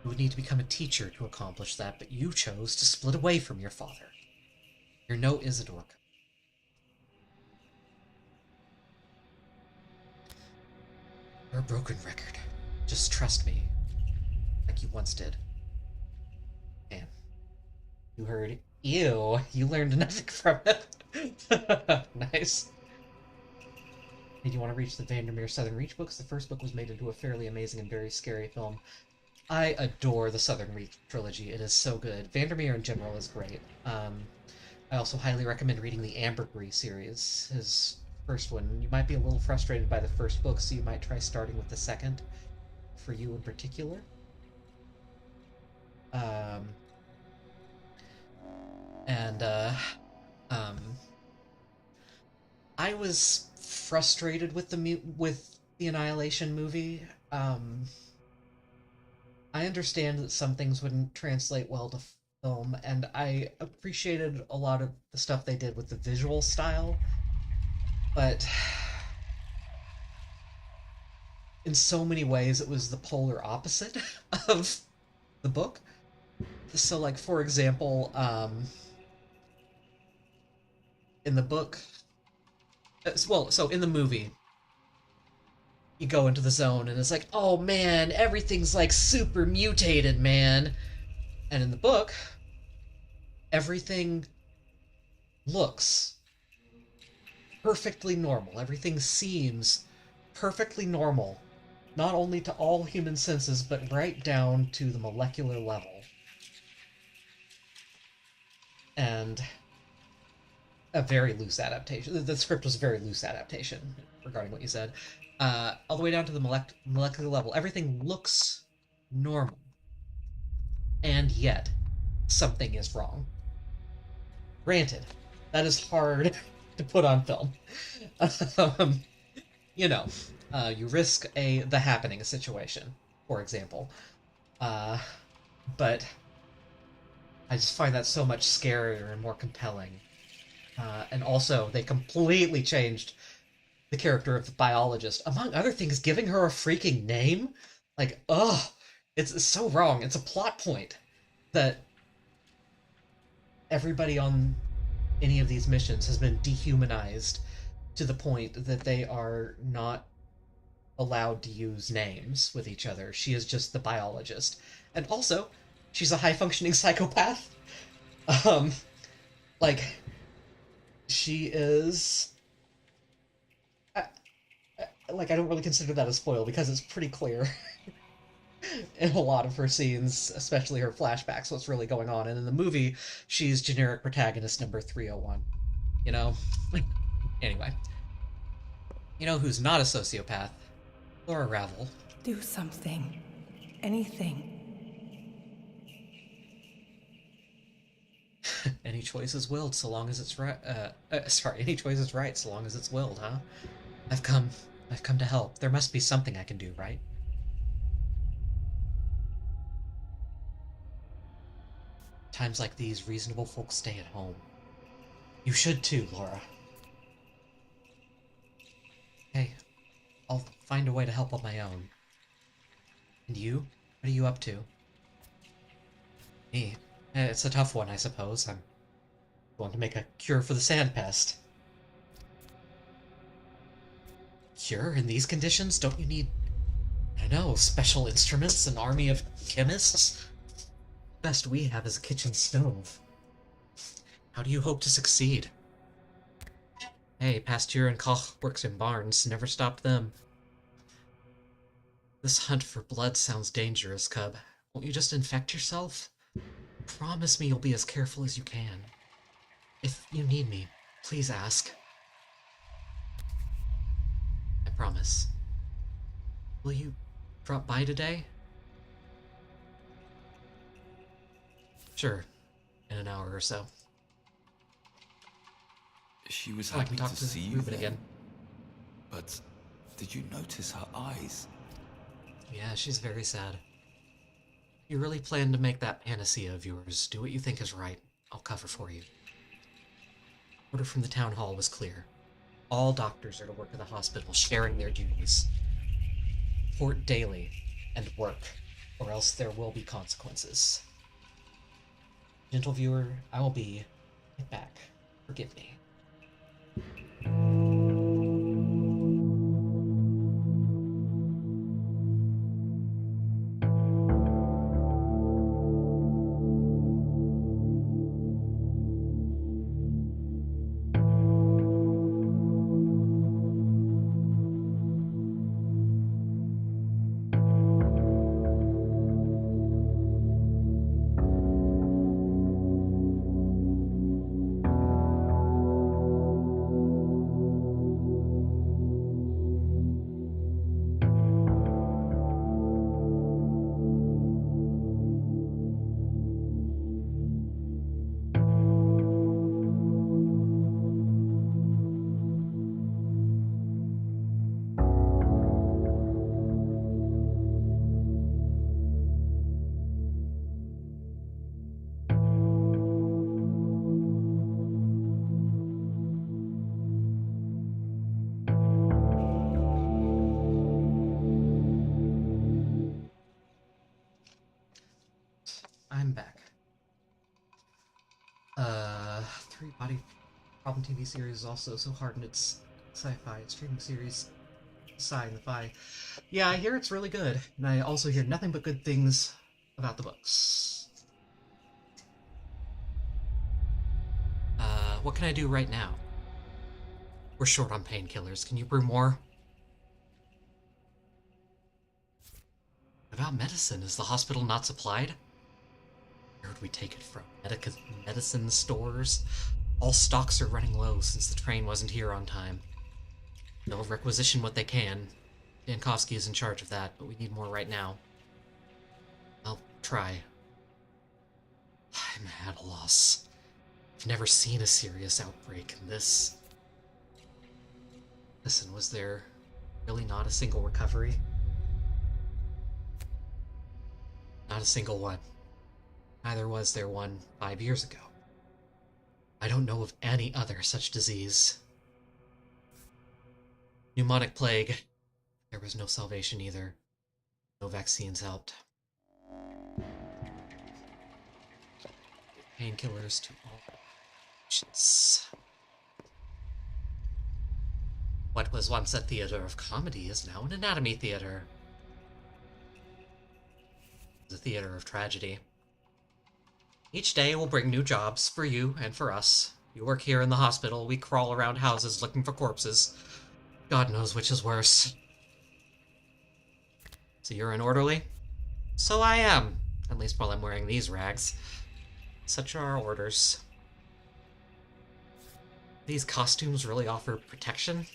S1: You would need to become a teacher to accomplish that, but you chose to split away from your father. You're no Isidore. You're a broken record. Just trust me. Like you once did. Man. You heard, ew, you learned nothing from it. Nice. Did you want to reach the Vandermeer Southern Reach books? The first book was made into a fairly amazing and very scary film. I adore the Southern Reach trilogy. It is so good. Vandermeer in general is great. I also highly recommend reading the Ambergris series, his first one. You might be a little frustrated by the first book, so you might try starting with the second, for you in particular. I was frustrated with the Annihilation movie. I understand that some things wouldn't translate well to film, and I appreciated a lot of the stuff they did with the visual style, but in so many ways it was the polar opposite of the book. So, like, for example, in the book, so in the movie, you go into the zone and it's like, oh man, everything's like super mutated, man. And in the book, everything looks perfectly normal. Everything seems perfectly normal not only to all human senses, but right down to the molecular level. And a very loose adaptation. The script was a very loose adaptation regarding what you said. All the way down to the molecular level. Everything looks normal. And yet, something is wrong. Granted, that is hard to put on film. You know, you risk the happening situation, for example. But I just find that so much scarier and more compelling. And also, they completely changed the character of the biologist. Among other things, giving her a freaking name? Like, ugh! It's so wrong. It's a plot point that everybody on any of these missions has been dehumanized to the point that they are not allowed to use names with each other. She is just the biologist. And also, she's a high-functioning psychopath. Like, she is... like, I don't really consider that a spoil, because it's pretty clear in a lot of her scenes, especially her flashbacks, what's really going on. And in the movie, she's generic protagonist number 301. You know? Anyway. You know who's not a sociopath? Laura Ravel.
S3: Do something. Anything.
S1: Any choice is willed so long as it's right. Any choice is right so long as it's willed, huh? I've come to help. There must be something I can do, right? Times like these, reasonable folks stay at home. You should too, Laura. Hey, I'll find a way to help on my own. And you? What are you up to? Me? It's a tough one, I suppose. I'm going to make a cure for the sand pest. Cure? In these conditions? Don't you need, I don't know, special instruments, an army of chemists? Best we have is a kitchen stove. How do you hope to succeed? Hey, Pasteur and Koch works in barns. Never stopped them. This hunt for blood sounds dangerous, Cub. Won't you just infect yourself? Promise me you'll be as careful as you can. If you need me, please ask. I promise. Will you drop by today? Sure. In an hour or so.
S4: She was
S1: I
S4: happy
S1: can talk
S4: to
S1: to
S4: see you
S1: Ruben
S4: then.
S1: again.
S4: But did you notice her eyes?
S1: Yeah, she's very sad. You really plan to make that panacea of yours. Do what you think is right. I'll cover for you. Order from the town hall was clear. All doctors are to work at the hospital, sharing their duties. Report daily and work, or else there will be consequences. Gentle viewer, I will be right back. Forgive me. I'm back. Three Body Problem TV series is also so hard in its sci-fi streaming series. Sci and the Fi. Yeah, I hear it's really good, and I also hear nothing but good things about the books. What can I do right now? We're short on painkillers. Can you brew more? What about medicine? Is the hospital not supplied? Where would we take it from? Medicine stores? All stocks are running low since the train wasn't here on time. They'll requisition what they can. Dankowski is in charge of that, but we need more right now. I'll try. I'm at a loss. I've never seen a serious outbreak in this. Listen, was there really not a single recovery? Not a single one. Neither was there one 5 years ago. I don't know of any other such disease. Pneumonic plague. There was no salvation either. No vaccines helped. Painkillers to all patients. What was once a theater of comedy is now an anatomy theater. The theater of tragedy. Each day will bring new jobs for you and for us. You work here in the hospital, we crawl around houses looking for corpses. God knows which is worse. So you're an orderly? So I am, at least while I'm wearing these rags. Such are our orders. These costumes really offer protection?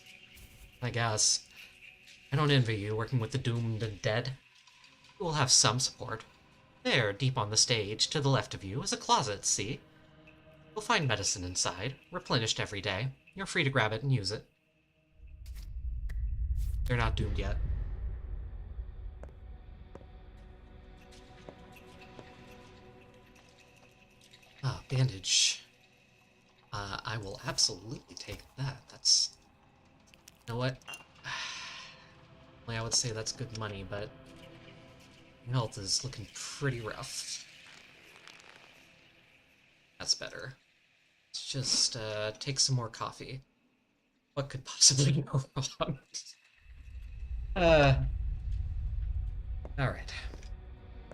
S1: I guess. I don't envy you working with the doomed and dead. You will have some support. There, deep on the stage, to the left of you, is a closet, see? You'll find medicine inside, replenished every day. You're free to grab it and use it. They're not doomed yet. Ah, bandage. I will absolutely take that. That's... You know what? Well, I would say that's good money, but... my health is looking pretty rough. That's better. Let's just take some more coffee. What could possibly go wrong? Alright.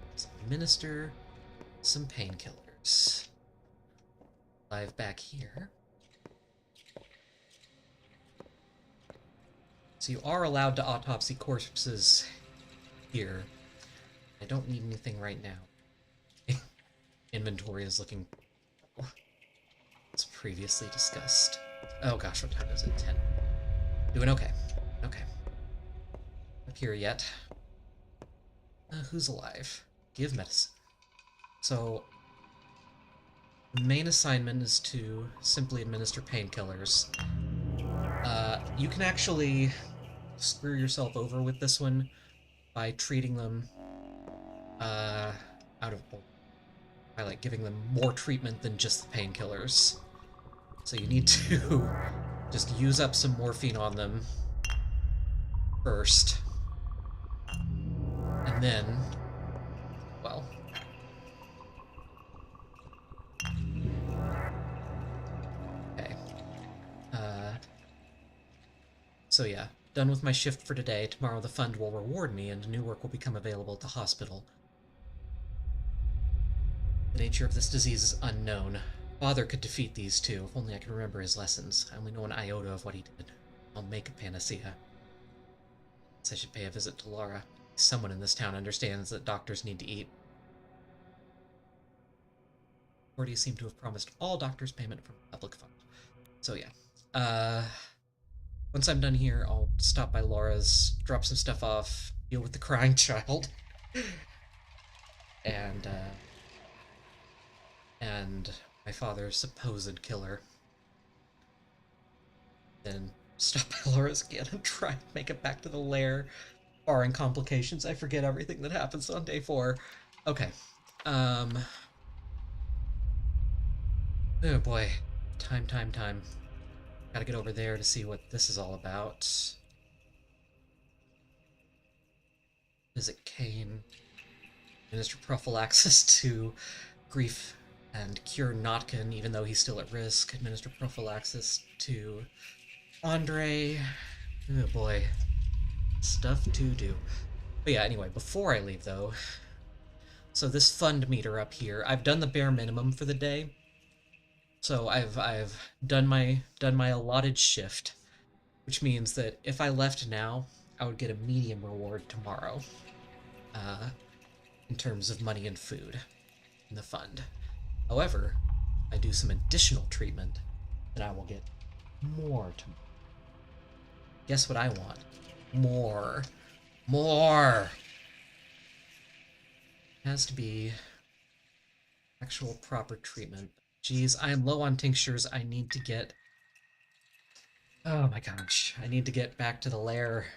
S1: Let's administer some painkillers. Live back here. So you are allowed to autopsy corpses here. I don't need anything right now. Inventory is looking... As previously discussed. Oh gosh, what time is it? 10. Doing okay. Okay. Up here yet. Who's alive? Give medicine. So, the main assignment is to simply administer painkillers. You can actually screw yourself over with this one by treating them by like giving them more treatment than just the painkillers. So you need to just use up some morphine on them first. And then, well, okay. So yeah, done with my shift for today. Tomorrow the fund will reward me and new work will become available at the hospital. The nature of this disease is unknown. Father could defeat these two, if only I can remember his lessons. I only know an iota of what he did. I'll make a panacea. Guess I should pay a visit to Laura. Someone in this town understands that doctors need to eat. Authorities seem to have promised all doctors payment from the public fund. So yeah. Once I'm done here, I'll stop by Laura's, drop some stuff off, deal with the crying child. And my father's supposed killer. Then stop by Laura's again and try and make it back to the lair. Barring complications, I forget everything that happens on day 4. Okay. Oh boy. Time. Gotta get over there to see what this is all about. Visit Kane. Administer prophylaxis to grief and cure Notkin, even though he's still at risk. Administer prophylaxis to Andre. Oh boy. Stuff to do. But yeah, anyway, before I leave though, so this fund meter up here, I've done the bare minimum for the day. So I've done my allotted shift, which means that if I left now, I would get a medium reward tomorrow. in terms of money and food in the fund. However, I do some additional treatment, and I will get more tomorrow. Guess what I want? More. More! It has to be actual proper treatment. Geez, I am low on tinctures. I need to get... Oh my gosh. I need to get back to the lair.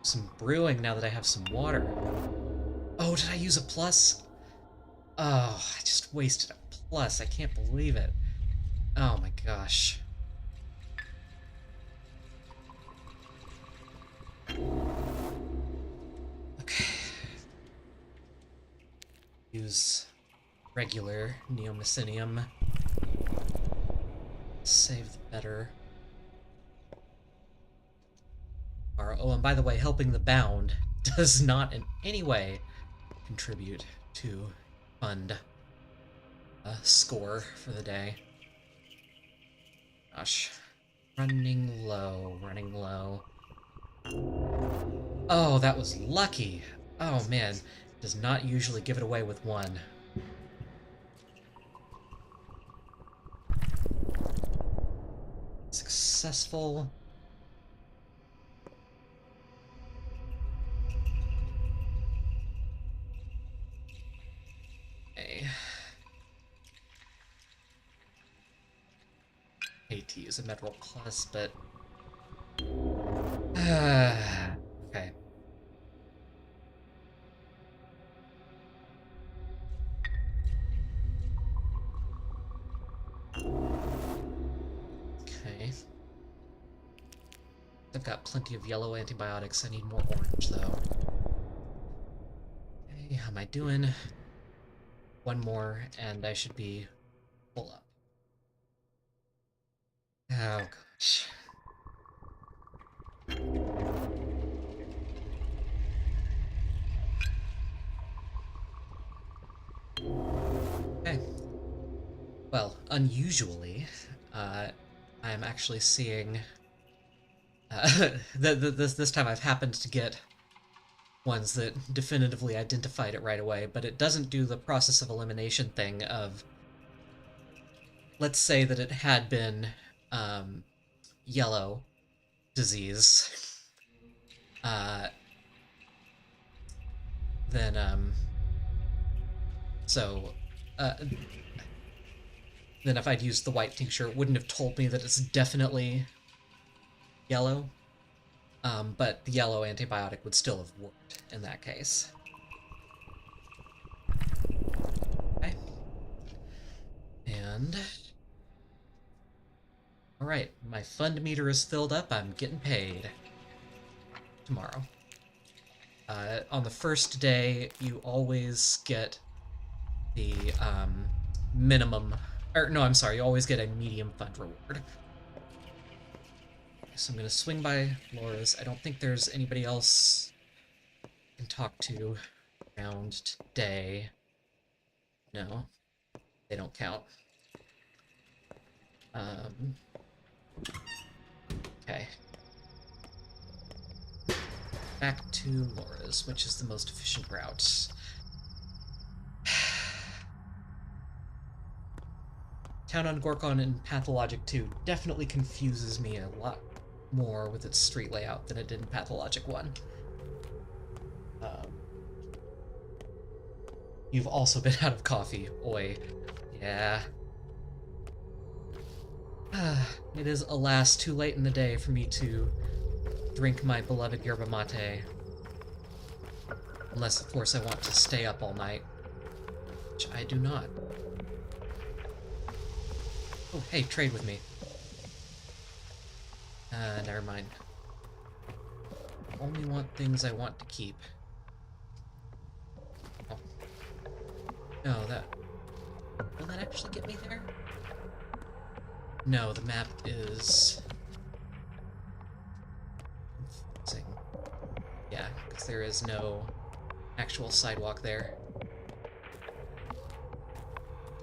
S1: Some brewing now that I have some water. Oh, did I use a plus? Oh, I just wasted a plus. I can't believe it. Oh my gosh. Okay. Use regular neomycinium. Save the better. Oh, and by the way, helping the bound does not in any way contribute to fund score for the day. Gosh. Running low, running low. Oh, that was lucky. Oh man, does not usually give it away with one. Successful. Okay. Hate to use a medical class, but okay. Okay. I've got plenty of yellow antibiotics. I need more orange, though. Okay, how am I doing? One more, and I should be full up. Oh, gosh. Okay. Well, unusually, I'm actually seeing... this time I've happened to get ones that definitively identified it right away, but it doesn't do the process of elimination thing of... Let's say that it had been yellow disease, then then if I'd used the white tincture, it wouldn't have told me that it's definitely yellow, but the yellow antibiotic would still have worked in that case. Okay. And... Alright, my fund meter is filled up, I'm getting paid. Tomorrow. On the first day, you always get the minimum... Or, no, I'm sorry, you always get a medium fund reward. So I'm gonna swing by Laura's. I don't think there's anybody else I can talk to around today. No, they don't count. Okay. Back to Laura's, which is the most efficient route. Town-on-Gorkhon and Pathologic 2 definitely confuses me a lot more with its street layout than it did in Pathologic 1. You've also been out of coffee. Oi. Yeah. It is, alas, too late in the day for me to drink my beloved yerba mate. Unless, of course, I want to stay up all night. Which I do not. Oh, hey, trade with me. Never mind. Only want things I want to keep. Oh. No, that... Will that actually get me there? No, the map is... confusing. Yeah, because there is no actual sidewalk there.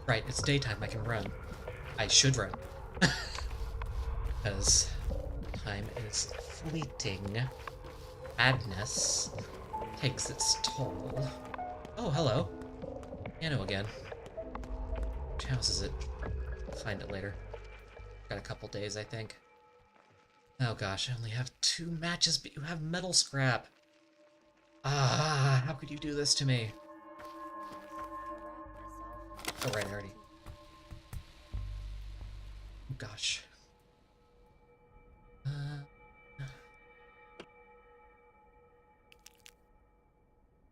S1: Right, it's daytime, I can run. I should run. Because time is fleeting. Madness. takes its toll. Oh, hello. Piano again. Which house is it? I'll find it later. Got a couple days, I think. Oh gosh, I only have 2 matches, but you have metal scrap. Ah, how could you do this to me? Oh, right, already. Oh gosh.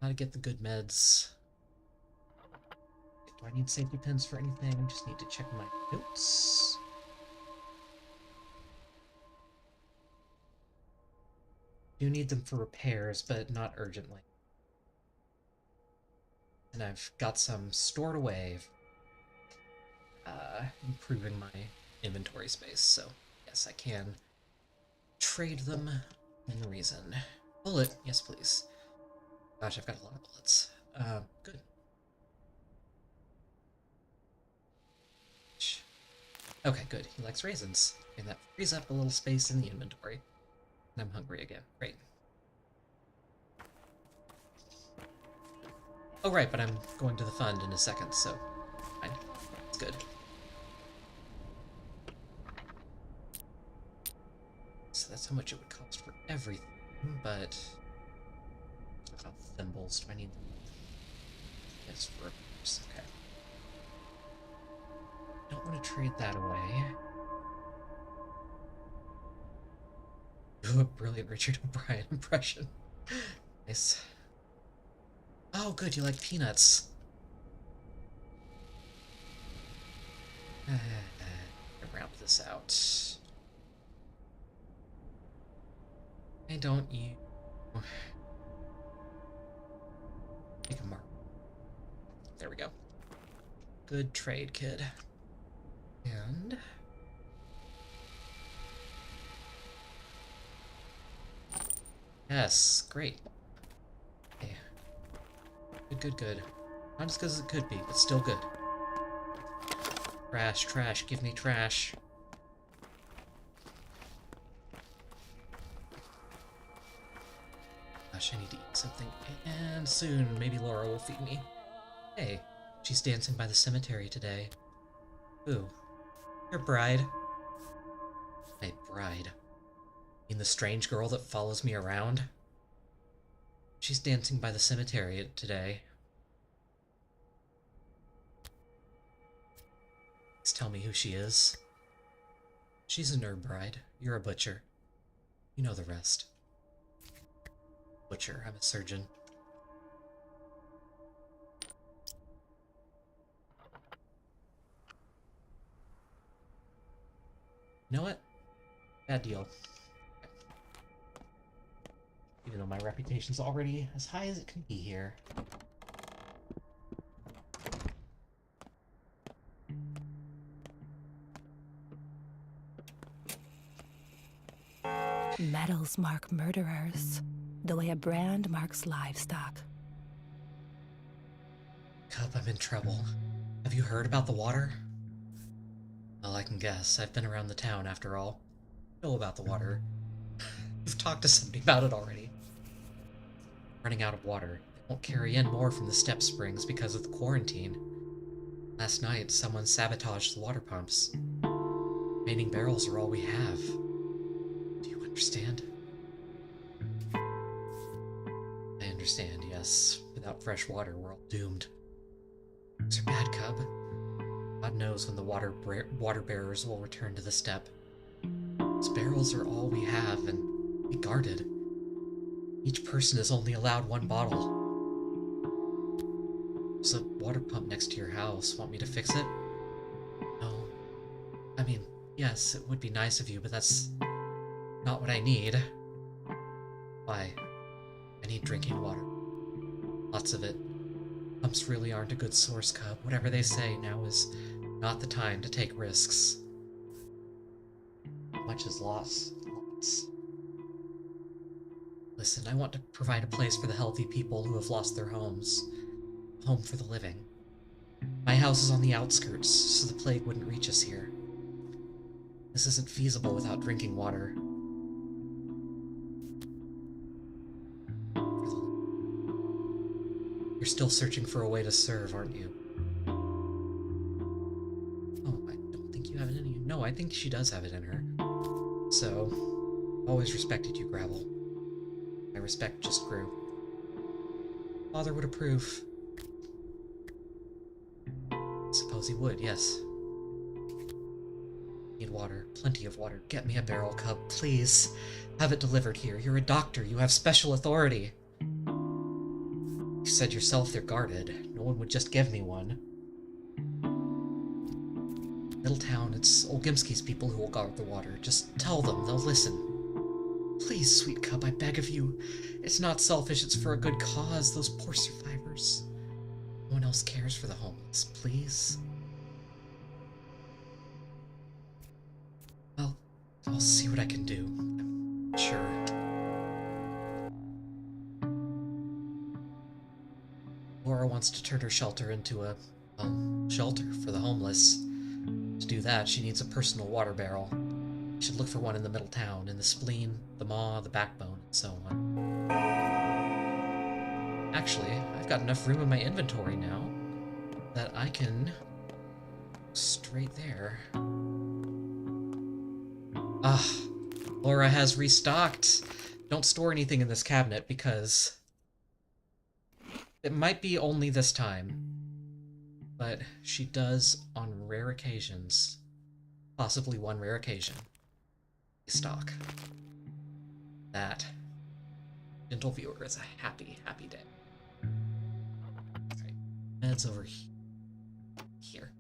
S1: How to get the good meds. Do I need safety pins for anything? I just need to check my notes. Do need them for repairs, but not urgently. And I've got some stored away, improving my inventory space, so yes, I can trade them in reason. Bullet, yes please. Gosh, I've got a lot of bullets. Good. Okay, good. He likes raisins. And that frees up a little space in the inventory. And I'm hungry again. Great. Oh, right, but I'm going to the fund in a second, so fine. It's good. So that's how much it would cost for everything, but... What about thimbles? Do I need them? Yes, for okay. Don't want to trade that away. Ooh, a brilliant Richard O'Brien impression. Nice. Oh, good, you like peanuts. Round this out. Why don't you make a mark? There we go. Good trade, kid. And yes, great. Okay. Good, good, good. Not as good as it could be, but still good. Trash, trash, give me trash. Gosh, I need to eat something, and soon maybe Laura will feed me. Hey, she's dancing by the cemetery today. Ooh, your bride. My bride? You mean the strange girl that follows me around? She's dancing by the cemetery today. Please tell me who she is. She's a nerd bride. You're a butcher. You know the rest. Butcher, I'm a surgeon. You know what? Bad deal. Even though my reputation's already as high as it can be here.
S3: Medals mark murderers, the way a brand marks livestock.
S1: Cub, I'm in trouble. Have you heard about the water? Well, I can guess. I've been around the town, after all. I know about the water. You've talked to somebody about it already. Running out of water. They won't carry in more from the step springs because of the quarantine. Last night, someone sabotaged the water pumps. Remaining barrels are all we have. Do you understand? I understand, yes. Without fresh water, we're all doomed. Things are bad, Cub. God knows when the water bearers will return to the steppe. These barrels are all we have, and be guarded. Each person is only allowed 1 bottle. There's a water pump next to your house. Want me to fix it? No. I mean, yes, it would be nice of you, but that's not what I need. Why? I need drinking water. Lots of it. Pumps really aren't a good source, Cub. Whatever they say, now is not the time to take risks. Much is lost. Lots. Listen, I want to provide a place for the healthy people who have lost their homes. A home for the living. My house is on the outskirts, so the plague wouldn't reach us here. This isn't feasible without drinking water. You're still searching for a way to serve, aren't you? Oh, I don't think you have it in you. No, I think she does have it in her. So, always respected you, Gravel. My respect just grew. Father would approve. Suppose he would, yes. Need water. Plenty of water. Get me a barrel cup, please. Have it delivered here. You're a doctor. You have special authority. You said yourself they're guarded. No one would just give me one. Little town, it's Olgimski's people who will guard the water. Just tell them, they'll listen. Please, sweet cup, I beg of you. It's not selfish, it's for a good cause, those poor survivors. No one else cares for the homeless, please. Well, I'll see what I can do. I'm sure. Laura wants to turn her shelter into a, well, shelter for the homeless. To do that, she needs a personal water barrel. She should look for one in the middle town, in the spleen, the maw, the backbone, and so on. Actually, I've got enough room in my inventory now that I can go straight there. Ah, Laura has restocked. Don't store anything in this cabinet because it might be only this time. But she does on rare occasions. Possibly one rare occasion. Stock. That, gentle viewer, is a happy, happy day. Alright, meds over here.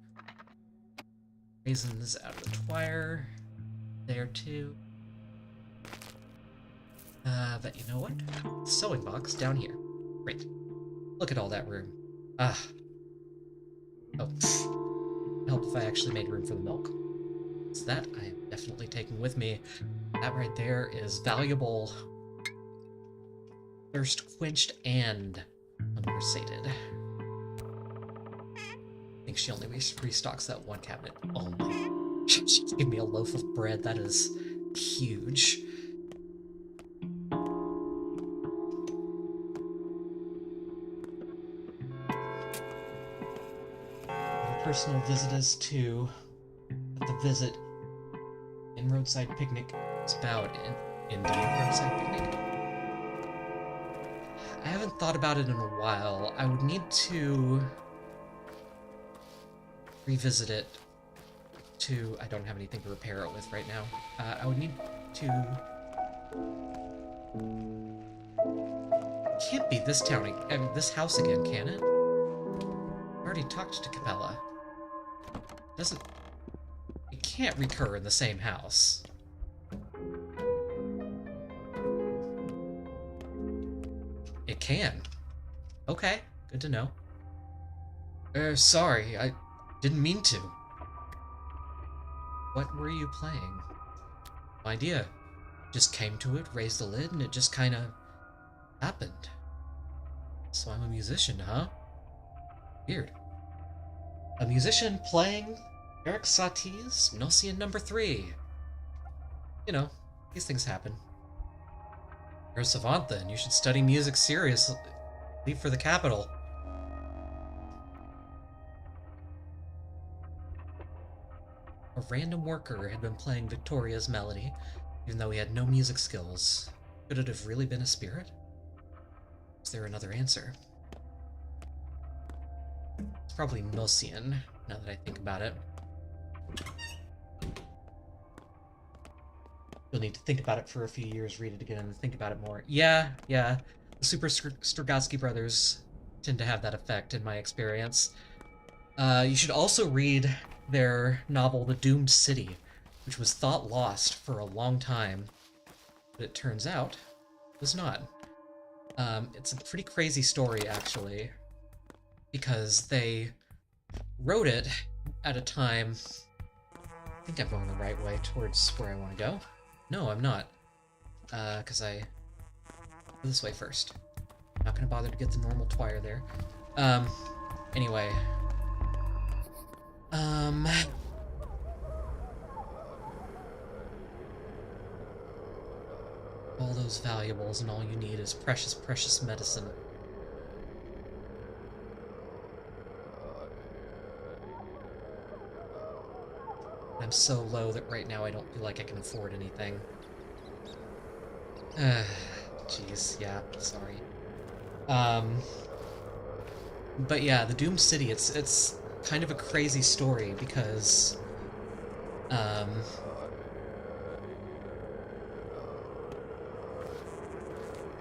S1: Raisins out of the twire. There too. But you know what? Sewing box down here. Great. Look at all that room. Ah. Oh, it'd help if I actually made room for the milk. So that I am definitely taking with me. That right there is valuable. Thirst quenched and unsated. I think she only restocks that one cabinet only. She gave me a loaf of bread. That is huge. Personal visitors to the visit in roadside picnic. It's about an Indian roadside picnic. I haven't thought about it in a while. I would need to revisit it to... I don't have anything to repair it with right now. I would need to... It can't be this town, I mean, this house again, can it? I already talked to Capella. Doesn't... It can't recur in the same house. It can. Okay, good to know. Sorry, I didn't mean to. What were you playing? No idea. Just came to it, raised the lid, and it just kinda happened. So I'm a musician, huh? Weird. A musician playing Eric Satie's Nocian No. 3. You know, these things happen. You're a savant then. You should study music seriously. Leave for the capital. A random worker had been playing Victoria's melody, even though he had no music skills. Could it have really been a spirit? Is there another answer? It's probably Nocian, now that I think about it. You'll need to think about it for a few years, read it again, and think about it more. Yeah. The Super Strugatsky brothers tend to have that effect, in my experience. You should also read their novel, The Doomed City, which was thought lost for a long time, but it turns out it was not. It's a pretty crazy story, actually, because they wrote it at a time... I think I'm going the right way towards where I want to go. No, I'm not. Because I go this way first. Not gonna bother to get the normal twire there. Anyway. All those valuables and all you need is precious, precious medicine. so low that right now I don't feel like I can afford anything. Jeez, yeah, sorry. But yeah, the Doomed City, it's kind of a crazy story because,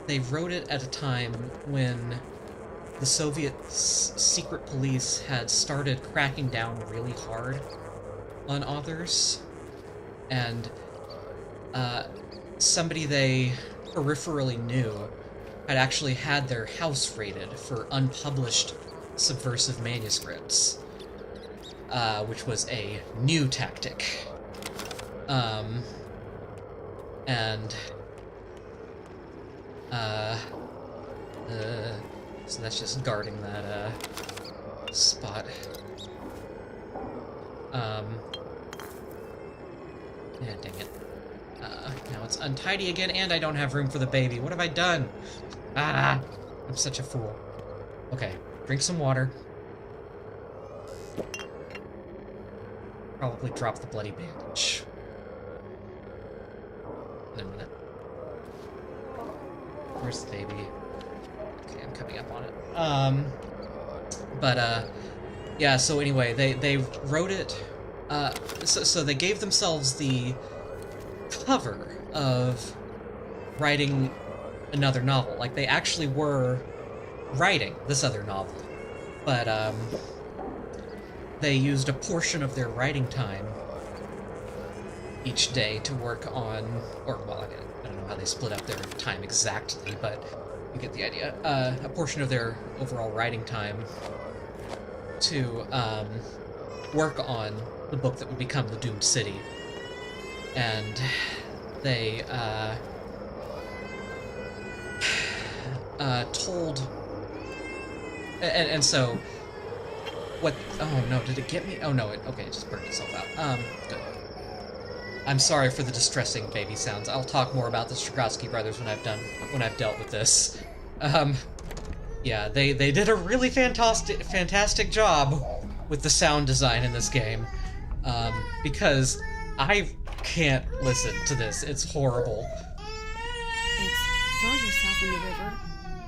S1: they wrote it at a time when the Soviet secret police had started cracking down really hard on authors, and somebody they peripherally knew had actually had their house raided for unpublished subversive manuscripts, which was a new tactic. So that's just guarding that, spot. Yeah, dang it. Now it's untidy again, and I don't have room for the baby. What have I done? Ah! I'm such a fool. Okay, drink some water. Probably drop the bloody bandage. In a minute. Where's the baby? Okay, I'm coming up on it. Yeah, so anyway, they wrote it, so they gave themselves the cover of writing another novel. Like, they actually were writing this other novel, but, they used a portion of their writing time each day to work on, or, well, I don't know how they split up their time exactly, but you get the idea. A portion of their overall writing time to work on the book that would become the Doomed City. And they told... And so... What... Oh no, did it get me? Oh no, okay, it just burned itself out. Good. I'm sorry for the distressing baby sounds. I'll talk more about the Strugatsky brothers when I've dealt with this. Yeah, they did a really fantastic job with the sound design in this game. Because I can't listen to this. It's horrible.
S8: It's throw yourself in the river,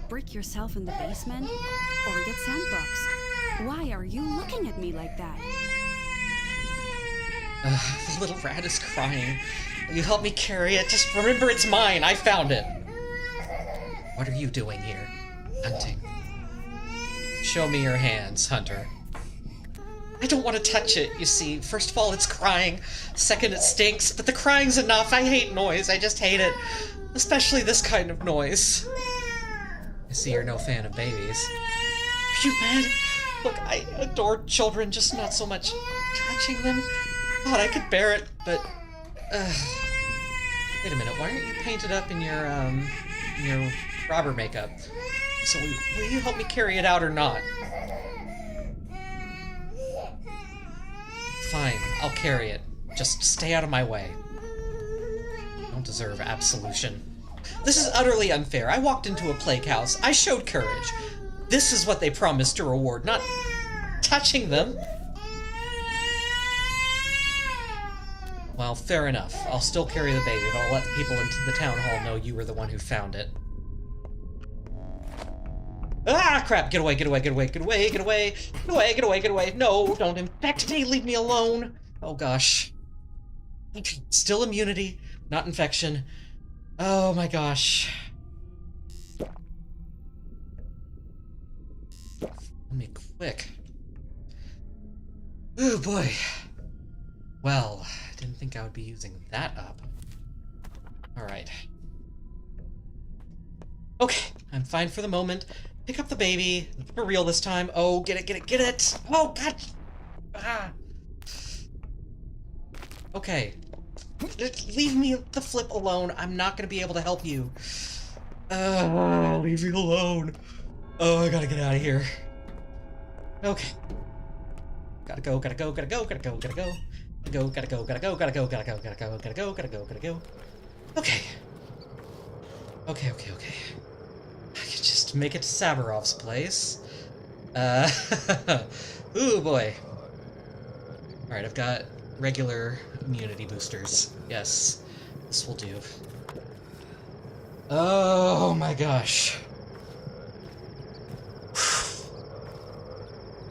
S8: break yourself in the basement, or get sandboxed. Why are you looking at me like that?
S1: The little rat is crying. Will you help me carry it? Just remember it's mine. I found it. What are you doing here? Hunting. Show me your hands, Hunter. I don't want to touch it, you see. First of all, it's crying. Second, it stinks. But the crying's enough. I hate noise. I just hate it. Especially this kind of noise. I see you're no fan of babies. Are you mad? Look, I adore children, just not so much touching them. God, I could bear it, but... Wait a minute, why aren't you painted up in your robber makeup? So will you help me carry it out or not? Fine, I'll carry it. Just stay out of my way. I don't deserve absolution. This is utterly unfair. I walked into a plague house. I showed courage. This is what they promised to reward, not touching them. Well, fair enough. I'll still carry the baby, but I'll let the people into the town hall know you were the one who found it. Ah, crap! Get away, get away, get away, get away, get away! Get away, get away, get away! No, don't infect me! Leave me alone! Oh gosh. Still immunity, not infection. Oh my gosh. Let me quick. Oh boy. Well, I didn't think I would be using that up. Alright. Okay, I'm fine for the moment. Pick up the baby. For real this time. Oh, get it, get it, get it! Oh, God! Ah! Okay. Leave me the flip alone. I'm not gonna be able to help you. Leave me alone. Oh, I gotta get out of here. Okay. Gotta go, gotta go, gotta go, gotta go, gotta go. Gotta go, gotta go, gotta go, gotta go, gotta go, gotta go, gotta go, gotta go. Okay. Okay. I could just make it to Sabarov's place. Ooh boy. Alright, I've got regular immunity boosters. Yes, this will do. Oh my gosh.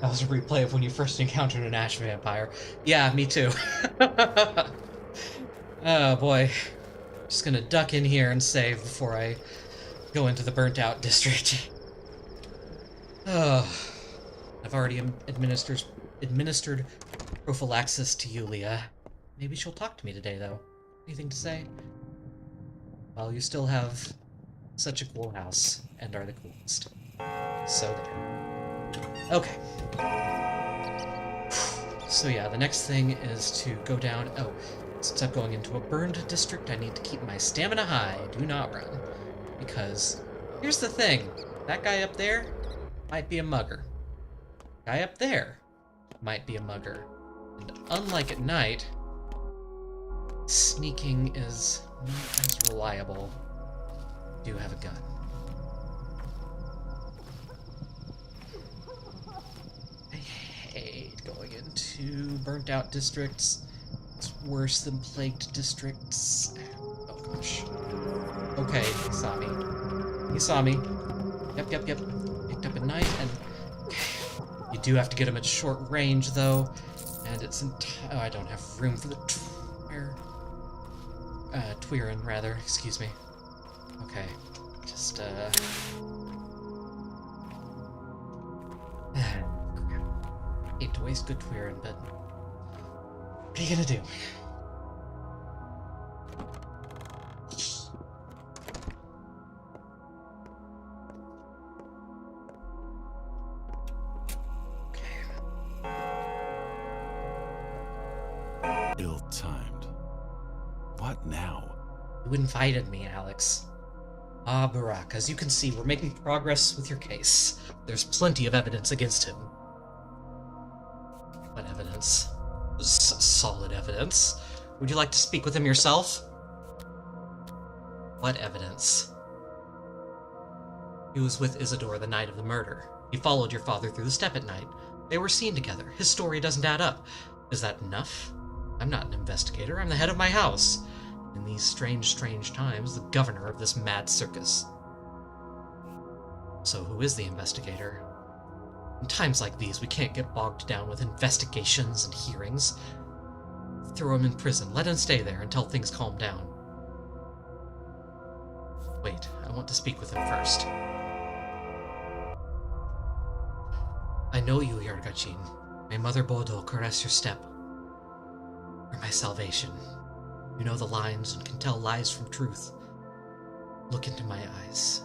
S1: That was a replay of when you first encountered an ash vampire. Yeah, me too. Oh boy. Just gonna duck in here and save before I go into the burnt out district. Oh. I've already administered prophylaxis to Yulia. Maybe she'll talk to me today, though. Anything to say? Well, you still have such a cool house, and are the coolest. So there. Okay. So yeah, the next thing is to go down... Oh, since I'm going into a burned district, I need to keep my stamina high. Do not run. Because, here's the thing. That guy up there might be a mugger. Guy up there might be a mugger. And unlike at night, sneaking is not as reliable. I do have a gun. I hate going into burnt out districts. It's worse than plagued districts. Oh gosh. Okay, he saw me. He saw me. Yep. Picked up a knife and... You do have to get him at short range, though, and it's oh, I don't have room for the Twirin, rather, excuse me. Okay, just, hate to waste good Twirin, but what are you gonna do?
S9: Ill-timed. What now?
S1: You invited me, Alex. Ah, Barak, as you can see, we're making progress with your case. There's plenty of evidence against him. What evidence? Solid evidence. Would you like to speak with him yourself? What evidence? He was with Isidore the night of the murder. He followed your father through the steppe at night. They were seen together. His story doesn't add up. Is that enough? I'm not an investigator. I'm the head of my house. In these strange times, the governor of this mad circus. So who is the investigator? In times like these, we can't get bogged down with investigations and hearings. Throw him in prison. Let him stay there until things calm down. Wait, I want to speak with him first. I know you, Yargachin. May Mother Bodo caress your step. You're my salvation. You know the lines and can tell lies from truth. Look into my eyes.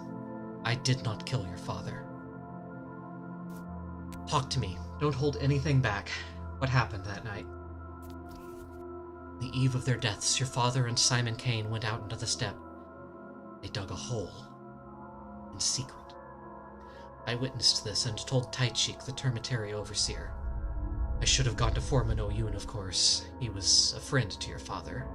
S1: I did not kill your father. Talk to me. Don't hold anything back. What happened that night? The eve of their deaths, your father and Simon Kane went out into the steppe. They dug a hole. In secret. I witnessed this and told Taichik, the termitary overseer. I should have gone to Foreman Oyun, of course. He was a friend to your father.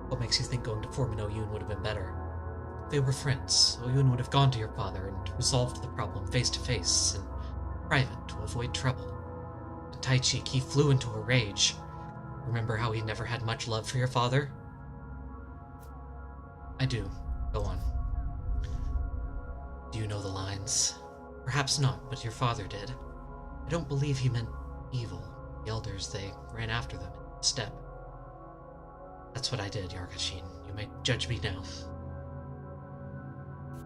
S1: What makes you think going to Foreman Oyun would have been better? If they were friends, Oyun would have gone to your father and resolved the problem face to face in private to avoid trouble. But Taichik, he flew into a rage. Remember how he never had much love for your father? I do. Go on. Do you know the lines? Perhaps not, but your father did. I don't believe he meant evil. The elders, they ran after them in the steppe. That's what I did, Yargachin. You may judge me now.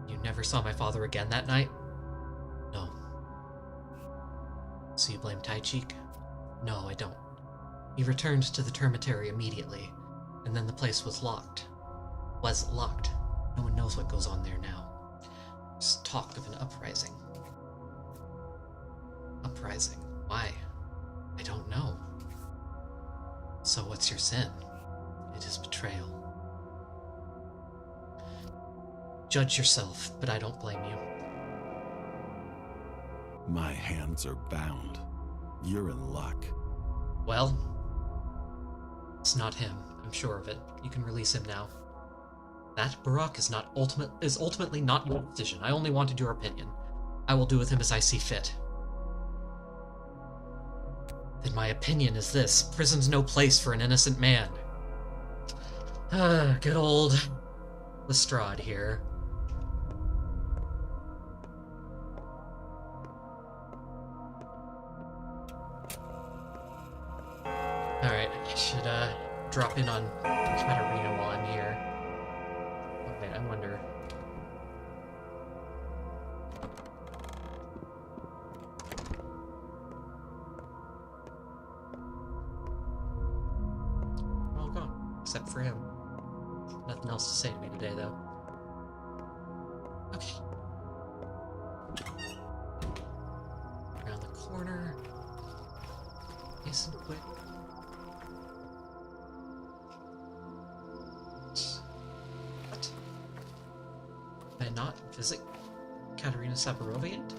S1: You never saw my father again that night? No. So you blame Taichik? No, I don't. He returned to the termitary immediately, and then the place was locked. Was locked. No one knows what goes on there now. There's talk of an uprising. Uprising? Why? I don't know. So what's your sin? It is betrayal. Judge yourself, but I don't blame you.
S9: My hands are bound. You're in luck.
S1: Well, it's not him. I'm sure of it. You can release him now. That Barak is ultimately not your decision. I only wanted your opinion. I will do with him as I see fit. Then my opinion is this. Prison's no place for an innocent man. Good old Lestrade here. Alright, I should drop in on Katarina while I'm here. Okay, I wonder. All gone, except for him. Nothing else to say to me today, though. Okay. Around the corner. Nice and quick. What? Did I not visit Katerina Saburova yet?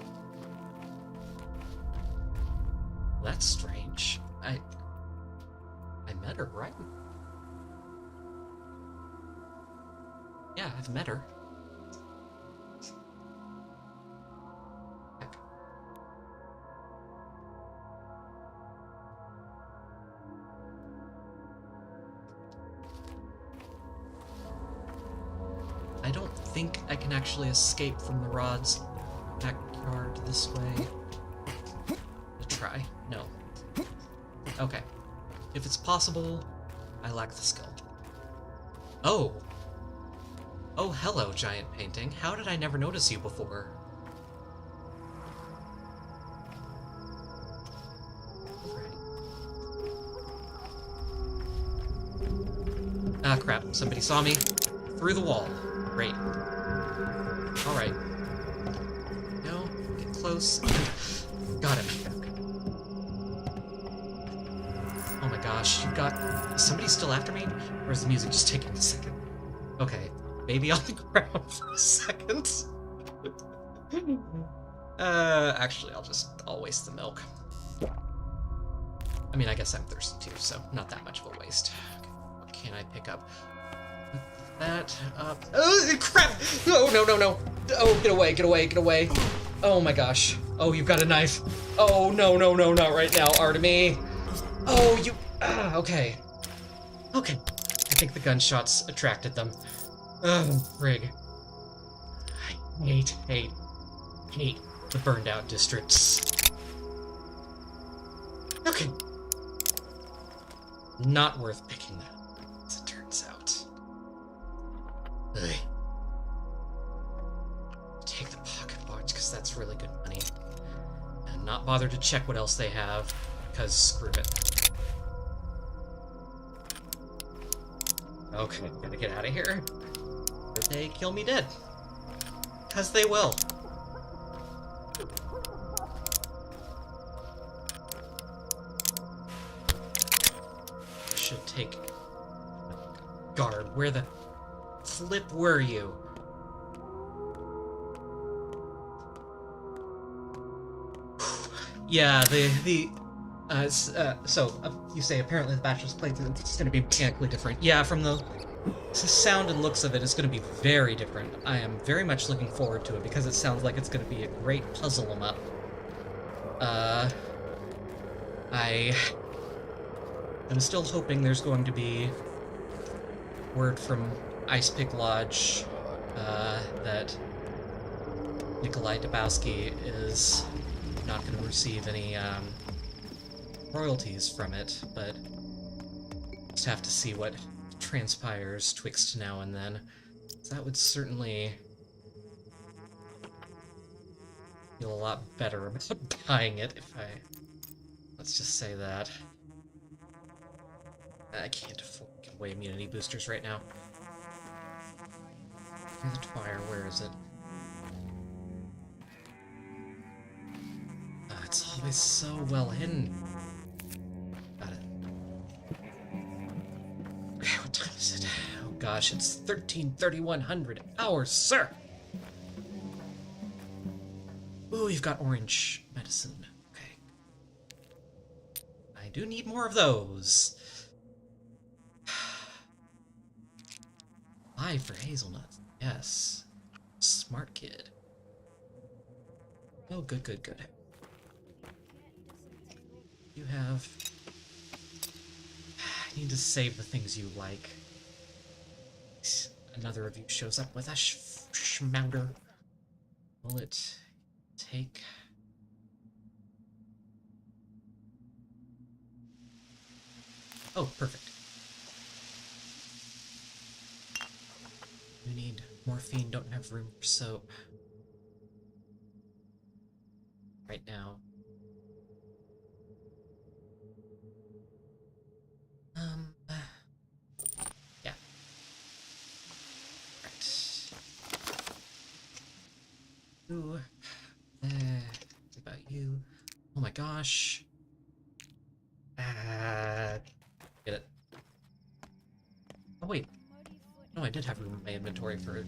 S1: That's strange. I met her, right? Yeah, I've met her. Heck. I don't think I can actually escape from the Rod's backyard this way. I'll try. No. Okay. If it's possible, I lack the skill. Oh! Oh, hello, giant painting. How did I never notice you before? Ah, crap. Somebody saw me. Through the wall. Great. Alright. No, get close. Got him. Oh my gosh, you got... Is somebody still after me? Or is the music just taking a second? Okay. Maybe on the ground for a second. Actually, I'll waste the milk. I mean, I guess I'm thirsty too, so not that much of a waste. Okay, what can I pick up? Put that up. Oh, crap! Oh, no, no, no. Oh, get away, get away, get away. Oh my gosh. Oh, you've got a knife. Oh, no, no, no, not right now, Artemy. Oh, you... okay. Okay. I think the gunshots attracted them. Oh, frig. I hate the burned out districts. Okay. Not worth picking that up, as it turns out. Ugh. Take the pocket watch, because that's really good money. And not bother to check what else they have, because screw it. Okay, gotta get out of here. Or they kill me dead. Because they will. Should take... guard. Where the flip were you? Yeah, you say apparently the Bachelor's playthrough is going to be mechanically different. Yeah, from the sound and looks of it, it's going to be very different. I am very much looking forward to it because it sounds like it's going to be a great puzzle 'em up. I'm still hoping there's going to be word from Ice Pick Lodge that Nikolai Dabowski is not going to receive any royalties from it, but just have to see what transpires twixt now and then. So that would certainly feel a lot better about buying it if I... Let's just say that. I can't afford to give away immunity boosters right now. Near the Twire, where is it? It's always so well hidden. Got it. Okay, what time is it? Oh gosh, it's 3100 hours, sir! Ooh, you've got orange medicine. Okay. I do need more of those. 5 for hazelnuts. Yes. Smart kid. Oh, good, good, good. You have... I need to save the things you like. Another of you shows up with a schmouder. Will it take... Oh, perfect. You need morphine, don't have room for soap. Right now. Yeah. Right. Ooh. What about you? Oh my gosh. Get it. Oh wait. No, I did have room in my inventory for it.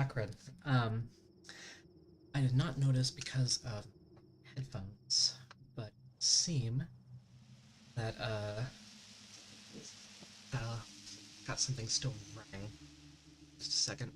S1: Crud. I did not notice because of headphones, but seem that, got something still running. Just a second.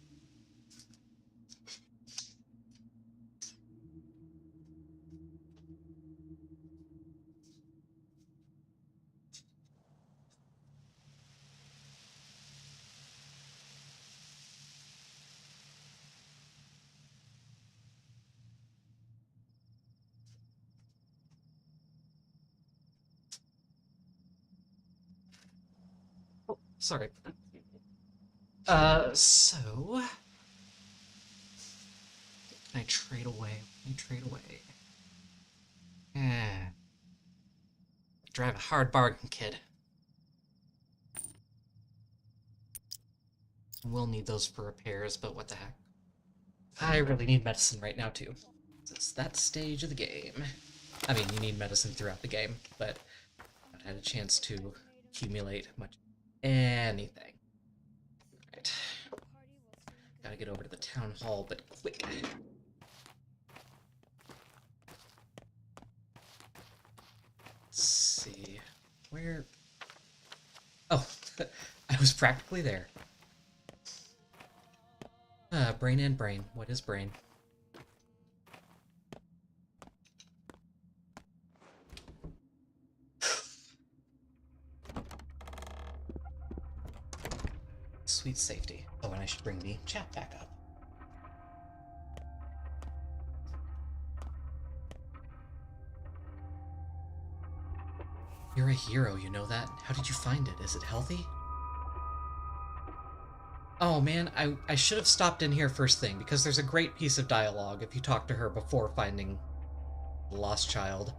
S1: Oh, sorry. So... Can I trade away? Can I trade away? Drive a hard bargain, kid. We'll need those for repairs, but what the heck. I really need medicine right now, too. It's that stage of the game. I mean, you need medicine throughout the game, but I haven't had a chance to accumulate much anything. Right. Gotta get over to the town hall, but quick. Let's see. Where... Oh, I was practically there. Brain and brain. What is brain? Sweet safety. Oh, and I should bring the chat back up. You're a hero, you know that? How did you find it? Is it healthy? Oh man, I should have stopped in here first thing, because there's a great piece of dialogue if you talk to her before finding the lost child.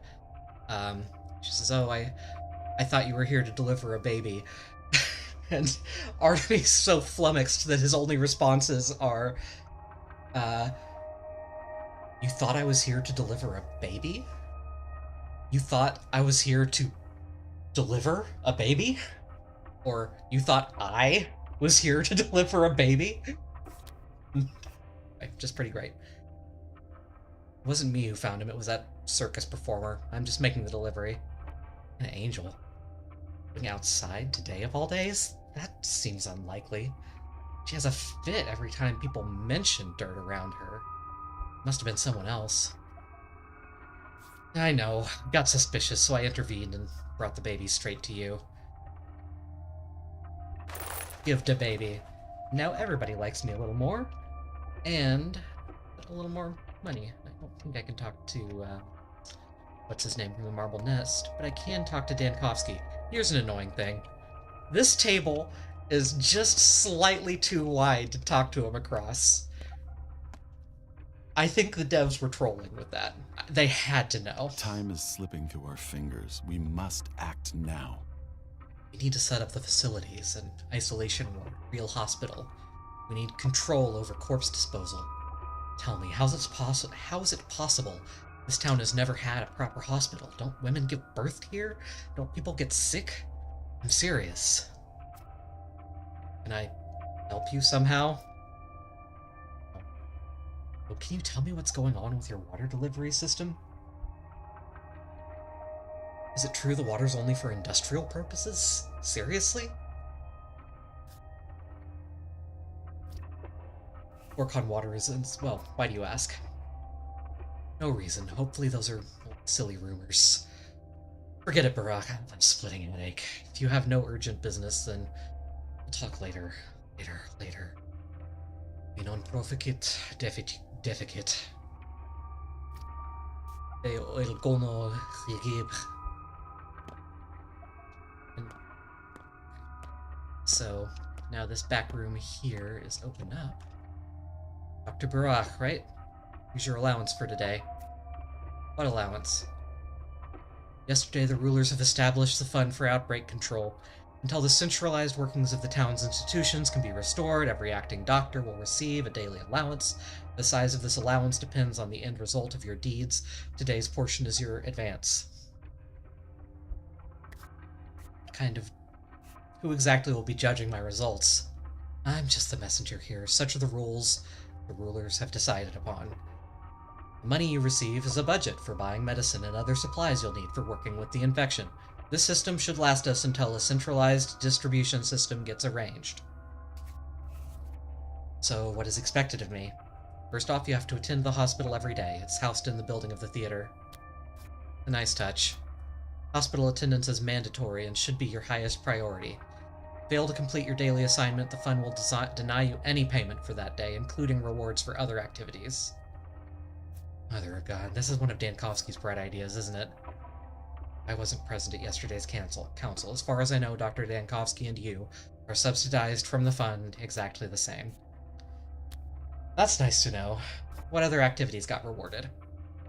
S1: She says, oh, I thought you were here to deliver a baby. And Artemy's so flummoxed that his only responses are, you thought I was here to deliver a baby? You thought I was here to deliver a baby? Or you thought I was here to deliver a baby? Just pretty great. It wasn't me who found him, it was that circus performer. I'm just making the delivery. An angel. Going outside today of all days? That seems unlikely. She has a fit every time people mention dirt around her. Must have been someone else. I know. Got suspicious, so I intervened and brought the baby straight to you. Give the baby. Now everybody likes me a little more. And a little more money. I don't think I can talk to, what's his name from the Marble Nest, but I can talk to Dankovsky. Here's an annoying thing. This table is just slightly too wide to talk to him across. I think the devs were trolling with that. They had to know.
S9: Time is slipping through our fingers. We must act now.
S1: We need to set up the facilities, an isolation ward, real hospital. We need control over corpse disposal. Tell me, how is it possible? This town has never had a proper hospital. Don't women give birth here? Don't people get sick? I'm serious. Can I help you somehow? Oh, can you tell me what's going on with your water delivery system? Is it true the water's only for industrial purposes? Seriously? Gorkhon water isn't. Well, why do you ask? No reason. Hopefully those are silly rumors. Forget it, Barack. I'm splitting a headache. If you have no urgent business, then we'll talk later. Later. Non proficit deficit. El gono yigib. So, now this back room here is open up. Dr. Barack, right? Here's your allowance for today. What allowance? Yesterday, the rulers have established the Fund for Outbreak Control. Until the centralized workings of the town's institutions can be restored, every acting doctor will receive a daily allowance. The size of this allowance depends on the end result of your deeds. Today's portion is your advance. Who exactly will be judging my results? I'm just the messenger here. Such are the rules the rulers have decided upon. The money you receive is a budget for buying medicine and other supplies you'll need for working with the infection. This system should last us until a centralized distribution system gets arranged. So, what is expected of me? First off, you have to attend the hospital every day. It's housed in the building of the theater. A nice touch. Hospital attendance is mandatory and should be your highest priority. Fail to complete your daily assignment, the fund will deny you any payment for that day, including rewards for other activities. Mother of God, this is one of Dankovsky's bright ideas, isn't it? I wasn't present at yesterday's council. As far as I know, Dr. Dankovsky and you are subsidized from the fund exactly the same. That's nice to know. What other activities got rewarded?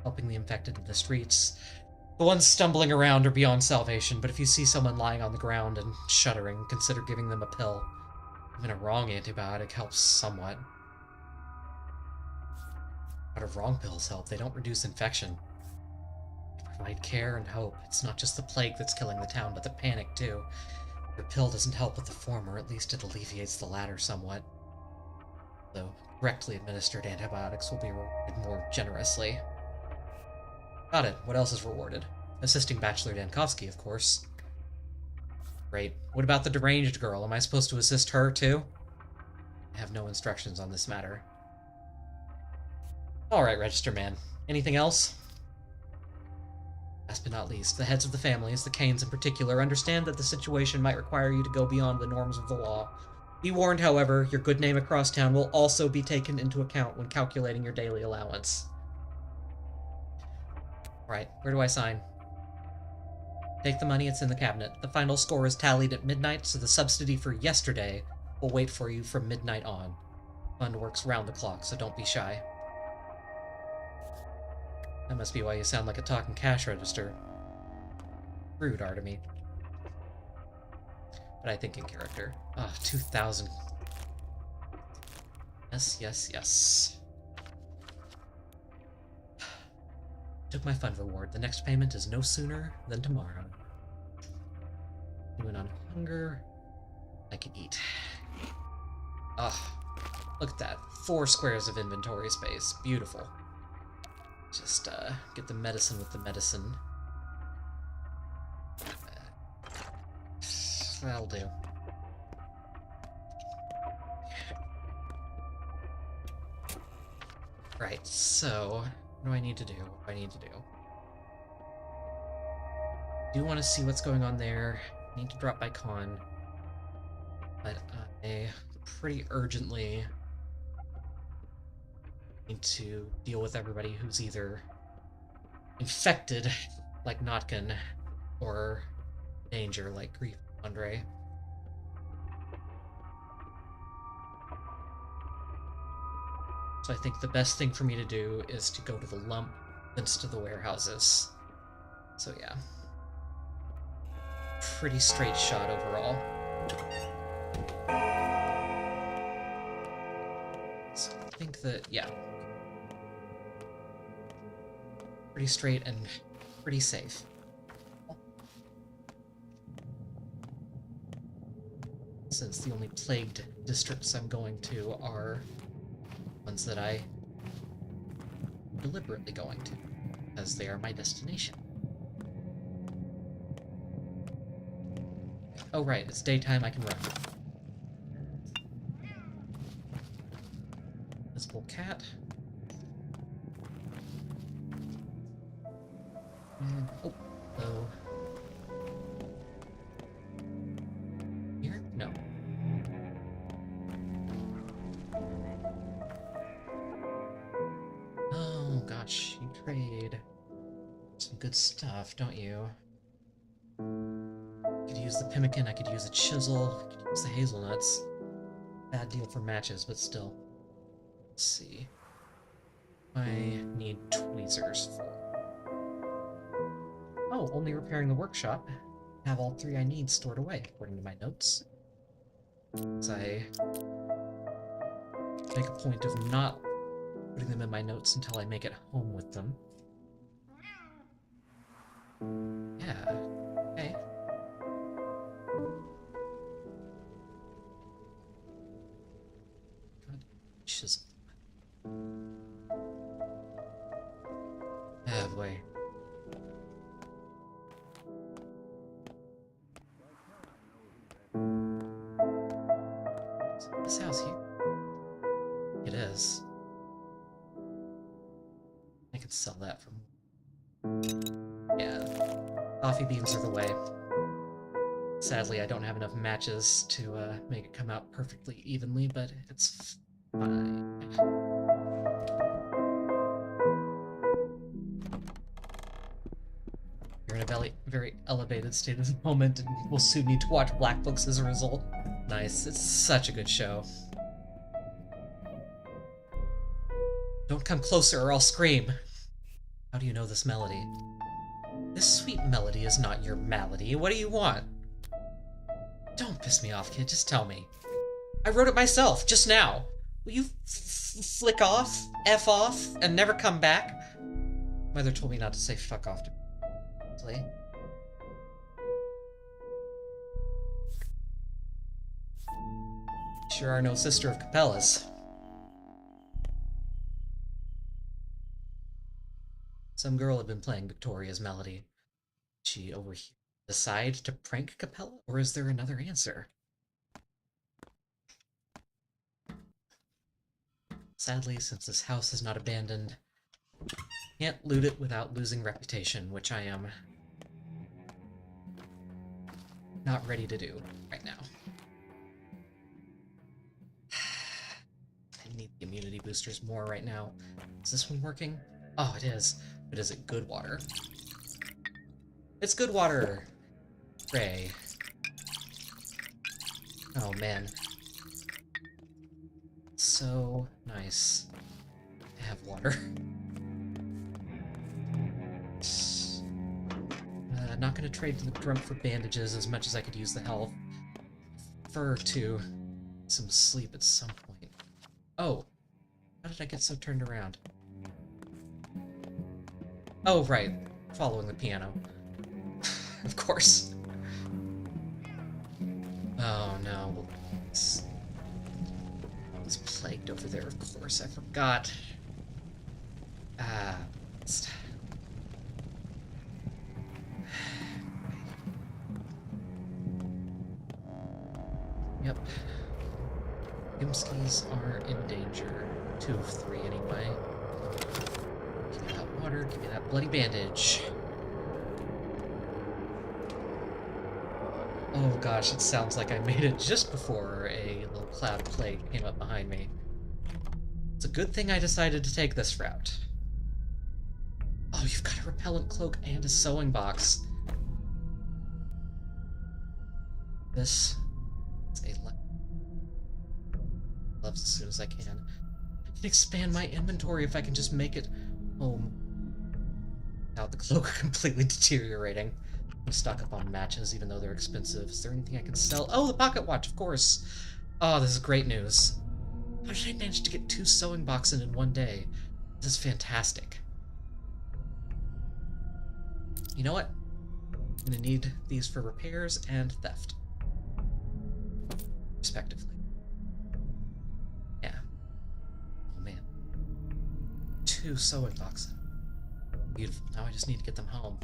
S1: Helping the infected in the streets. The ones stumbling around are beyond salvation, but if you see someone lying on the ground and shuddering, consider giving them a pill. Even a wrong antibiotic helps somewhat. But if wrong pills help, they don't reduce infection. They provide care and hope. It's not just the plague that's killing the town, but the panic too. Your pill doesn't help with the former, at least it alleviates the latter somewhat. Though correctly administered antibiotics will be rewarded more generously. Got it. What else is rewarded? Assisting Bachelor Dankovsky, of course. Great. What about the deranged girl? Am I supposed to assist her, too? I have no instructions on this matter. Alright, Register Man. Anything else? Last but not least, the heads of the families, the Kanes in particular, understand that the situation might require you to go beyond the norms of the law. Be warned, however, your good name across town will also be taken into account when calculating your daily allowance. Right, where do I sign? Take the money, it's in the cabinet. The final score is tallied at midnight, so the subsidy for yesterday will wait for you from midnight on. Fund works round the clock, so don't be shy. That must be why you sound like a talking cash register. Rude, Artemy. But I think in character. Ah, 2,000. Yes. Took my fund reward. The next payment is no sooner than tomorrow. Moving on hunger. I can eat. Look at that. 4 squares of inventory space. Beautiful. Just, get the medicine with the medicine. That'll do. Right, so... what do I need to do? I do want to see what's going on there. I need to drop by con. But I pretty urgently need to deal with everybody who's either infected, like Notkin, or danger, like Grief Andre. So I think the best thing for me to do is to go to the lump, thence to the warehouses. So yeah. Pretty straight shot overall. So I think that, yeah. Pretty straight and pretty safe. Since the only plagued districts I'm going to are ones that I deliberately going to, because they are my destination. Oh right, it's daytime, I can run. Visible cat. And, oh, hello. Here? No. Oh gosh, you trade some good stuff, don't you? I could use the pemmican, I could use a chisel, I could use the hazelnuts. Bad deal for matches, but still. Let's see. I need tweezers for. Oh, only repairing the workshop. Have all 3 I need stored away, according to my notes. As I make a point of not putting them in my notes until I make it home with them. Yeah, okay. God, chisel. Oh boy. Is this house here? It is. I could sell that for more. Yeah. Coffee beans are the way. Sadly, I don't have enough matches to make it come out perfectly evenly, but it's fine. You're in a very elevated state of the moment, and we'll soon need to watch Black Books as a result. Nice. It's such a good show. Don't come closer or I'll scream. How do you know this melody? This sweet melody is not your malady. What do you want? Don't piss me off, kid. Just tell me. I wrote it myself, just now. Will you flick off, F off, and never come back? Mother told me not to say fuck off to me. Sure are no sister of Capella's. Some girl had been playing Victoria's melody. Did she decide to prank Capella, or is there another answer? Sadly, since this house is not abandoned, can't loot it without losing reputation, which I am not ready to do right now. I need the immunity boosters more right now. Is this one working? Oh, it is. But is it good water? It's good water! Hooray. Oh, man. So nice to have water. Not gonna trade the drunk for bandages as much as I could use the health. Prefer to some sleep at some point. Oh, how did I get so turned around? Oh, right. Following the piano. Of course. Oh, no. It's plagued over there, of course. I forgot. Yep. Gimskis are in danger. 2 of 3, anyway. Give me that water, give me that bloody bandage. Oh gosh, it sounds like I made it just before a little cloud of plague came up behind me. It's a good thing I decided to take this route. Oh, you've got a repellent cloak and a sewing box. This is a gloves as soon as I can. I can expand my inventory if I can just make it home without the cloak completely deteriorating. I'm stuck up on matches, even though they're expensive. Is there anything I can sell? Oh, the pocket watch, of course. Oh, this is great news. How did I manage to get 2 sewing boxes in one day? This is fantastic. You know what? I'm gonna need these for repairs and theft, respectively. Yeah. Oh man. 2 2 sewing boxes. Beautiful. Now I just need to get them home.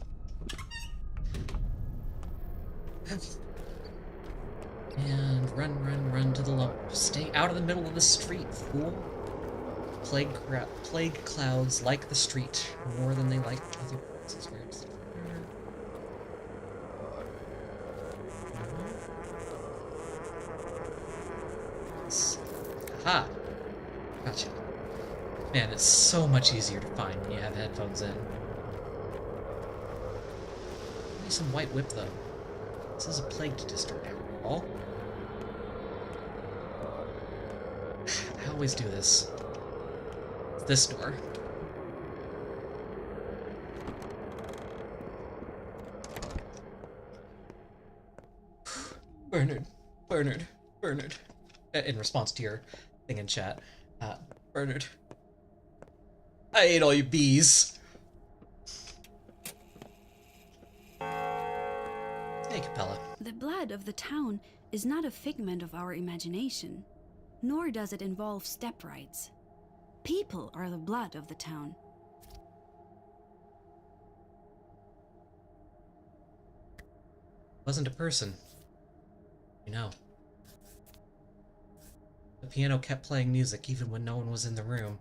S1: And run to the stay out of the middle of the street, fool. Plague clouds like the street more than they like other places. Where's the Aha! Gotcha. Man, it's so much easier to find when you have headphones in. Need some white whip, though. This is a plagued district, after all. I always do this. It's this door. Bernard. In response to your thing in chat. Bernard. I ate all your bees. Hey, Capella.
S8: The blood of the town is not a figment of our imagination, nor does it involve step rights. People are the blood of the town.
S1: Wasn't a person. You know. The piano kept playing music even when no one was in the room.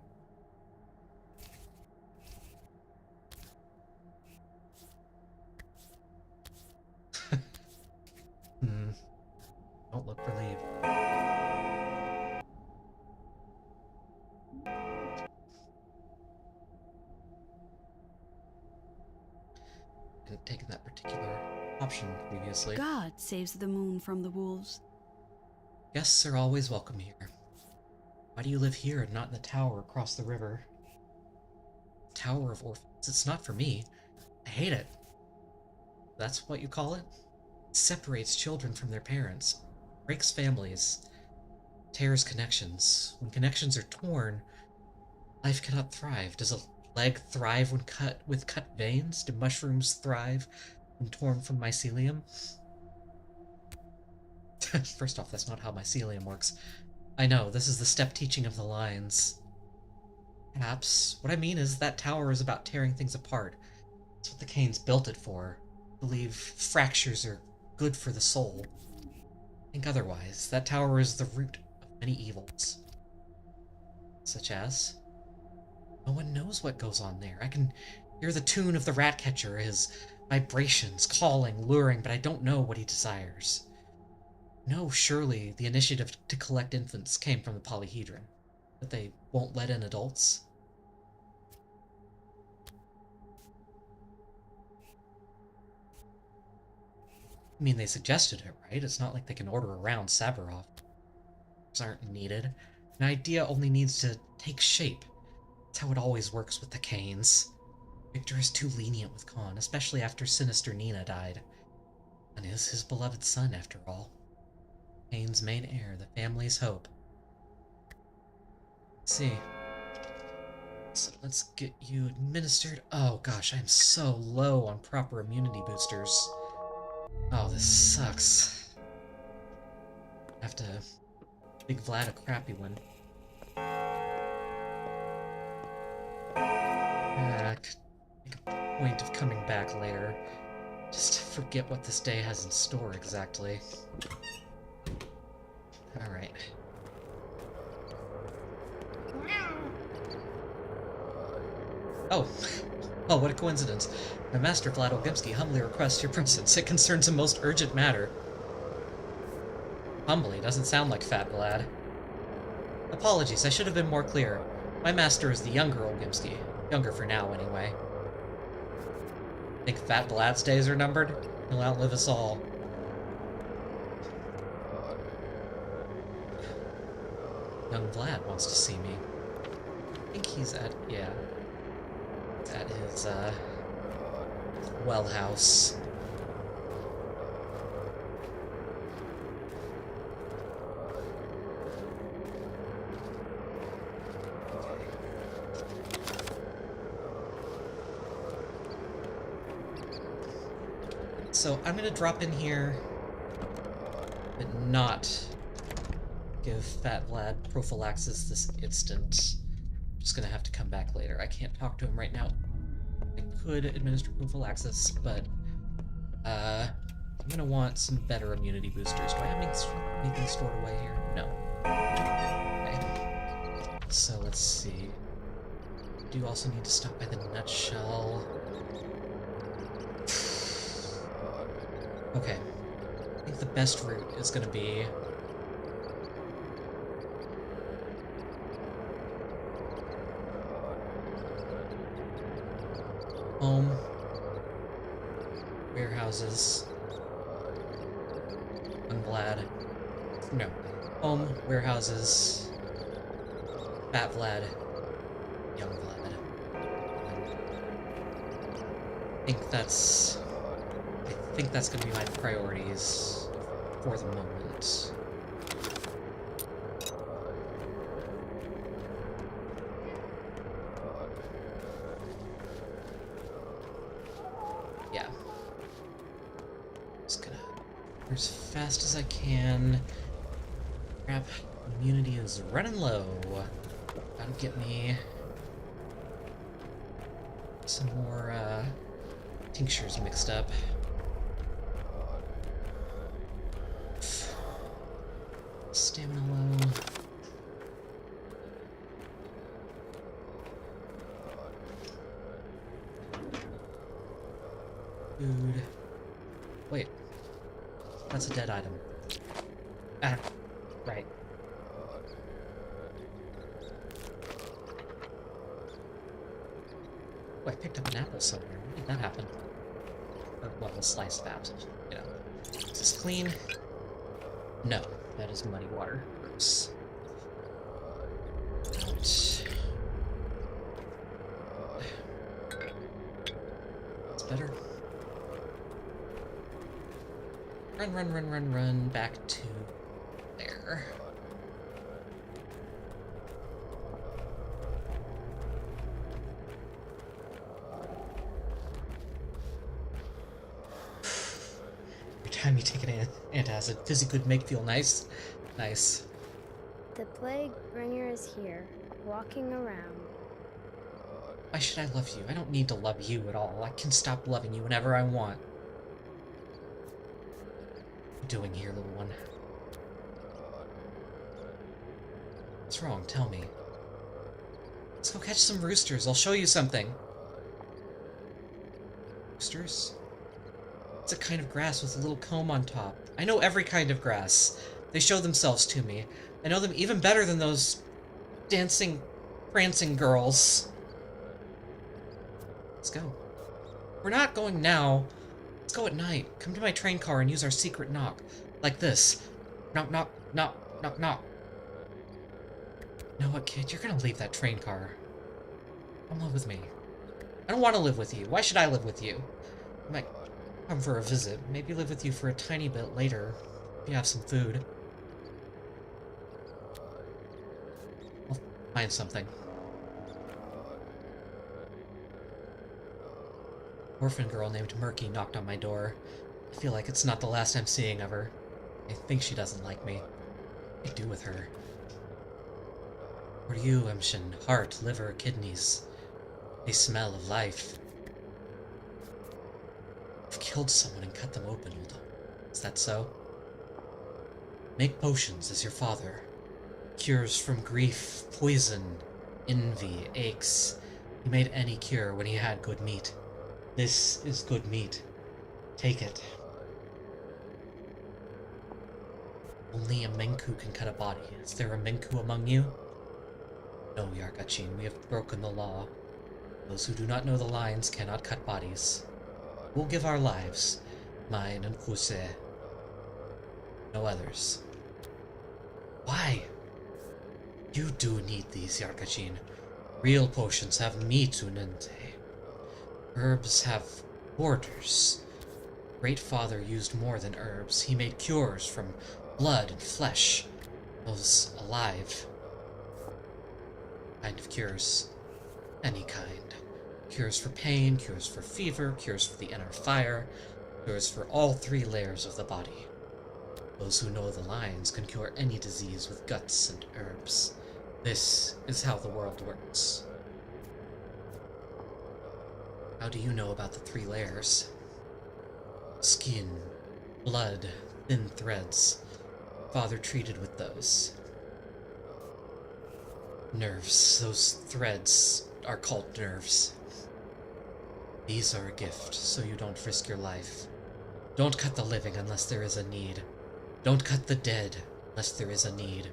S1: Don't look relieved. Didn't take that particular option previously.
S8: God saves the moon from the wolves.
S1: Guests are always welcome here. Why do you live here and not in the tower across the river? Tower of Orphans. It's not for me. I hate it. That's what you call it? It separates children from their parents, breaks families, tears connections. When connections are torn, life cannot thrive. Does a leg thrive when cut with cut veins? Do mushrooms thrive when torn from mycelium? First off, that's not how mycelium works. I know, this is the step teaching of the lines. Perhaps. What I mean is that tower is about tearing things apart. That's what the Canes built it for. I believe fractures are good for the soul. Think otherwise. That tower is the root of many evils. Such as? No one knows what goes on there. I can hear the tune of the rat catcher, his vibrations, calling, luring, but I don't know what he desires. No, surely the initiative to collect infants came from the polyhedron. That they won't let in adults? I mean, they suggested it, right? It's not like they can order around Sabarov. Those aren't needed. An idea only needs to take shape. That's how it always works with the Canes. Victor is too lenient with Khan, especially after Sinister Nina died. And is his beloved son, after all. Kane's main heir, the family's hope. Let's see. So let's get you administered. Oh gosh, I'm so low on proper immunity boosters. Oh, this sucks. I have to big Vlad a crappy one. I could make a point of coming back later. Just to forget what this day has in store exactly. Alright. Oh. Oh, what a coincidence. My master, Vlad Ogimsky, humbly requests your presence. It concerns a most urgent matter. Humbly doesn't sound like Fat Vlad. Apologies, I should have been more clear. My master is the younger Ogimsky. Younger for now, anyway. Think Fat Vlad's days are numbered? He'll outlive us all. Young Vlad wants to see me. I think he's at, yeah. He's at his, well house. So I'm gonna drop in here, but not give Fat Vlad prophylaxis this instant. just gonna have to come back later. I can't talk to him right now. I could administer prophylaxis, but I'm gonna want some better immunity boosters. Do I have anything stored away here? No. Okay. So let's see. I do also need to stop by the nutshell. Okay. I think the best route is gonna be home, warehouses, young Vlad. No. Home, warehouses, fat Vlad, young Vlad. I think that's gonna be my priorities for the moment. Yeah. Just gonna go as fast as I can. Crap, immunity is running low. Gotta get me some more tinctures mixed up. Stamina low. Food. Wait. That's a dead item. Ah, right. Oh, I picked up an apple somewhere. When did that happen? Or, well, a slice of apples. You know. Is this clean? No. That is muddy water. Gross. It's better. Run, back to there. Every time you take an antacid, fizzy could make feel nice. Nice.
S2: The plague bringer is here, walking around.
S1: Why should I love you? I don't need to love you at all. I can stop loving you whenever I want. What are you doing here, little one? What's wrong? Tell me. Let's go catch some roosters. I'll show you something. Roosters? It's a kind of grass with a little comb on top. I know every kind of grass. They show themselves to me. I know them even better than those dancing, prancing girls. Let's go. We're not going now. Let's go at night. Come to my train car and use our secret knock. Like this. Knock, knock, knock, knock, knock. You know what, kid? You're gonna leave that train car. Come live with me. I don't want to live with you. Why should I live with you? I might come for a visit. Maybe live with you for a tiny bit later. If you have some food. I'll find something. Orphan girl named Murky knocked on my door. I feel like it's not the last I'm seeing of her. I think she doesn't like me. What do I do with her? What are you, Emshin? Heart, liver, kidneys. They smell of life. I've killed someone and cut them open. Is that so? Make potions as your father. Cures from grief, poison, envy, aches. He made any cure when he had good meat. This is good meat. Take it. Only a Menku can cut a body. Is there a Menku among you? No, Yarkachin, we have broken the law. Those who do not know the lines cannot cut bodies. We'll give our lives. Mine and Kuse. No others. Why? You do need these, Yarkachin. Real potions have meat, Unente. Herbs have borders. Great Father used more than herbs. He made cures from blood and flesh. Those alive. Kind of cures. Any kind. Cures for pain, cures for fever, cures for the inner fire, cures for all 3 layers of the body. Those who know the lines can cure any disease with guts and herbs. This is how the world works. How do you know about the 3 layers? Skin, blood, thin threads. Father treated with those. Nerves. Those threads are called nerves. These are a gift, so you don't risk your life. Don't cut the living unless there is a need. Don't cut the dead unless there is a need.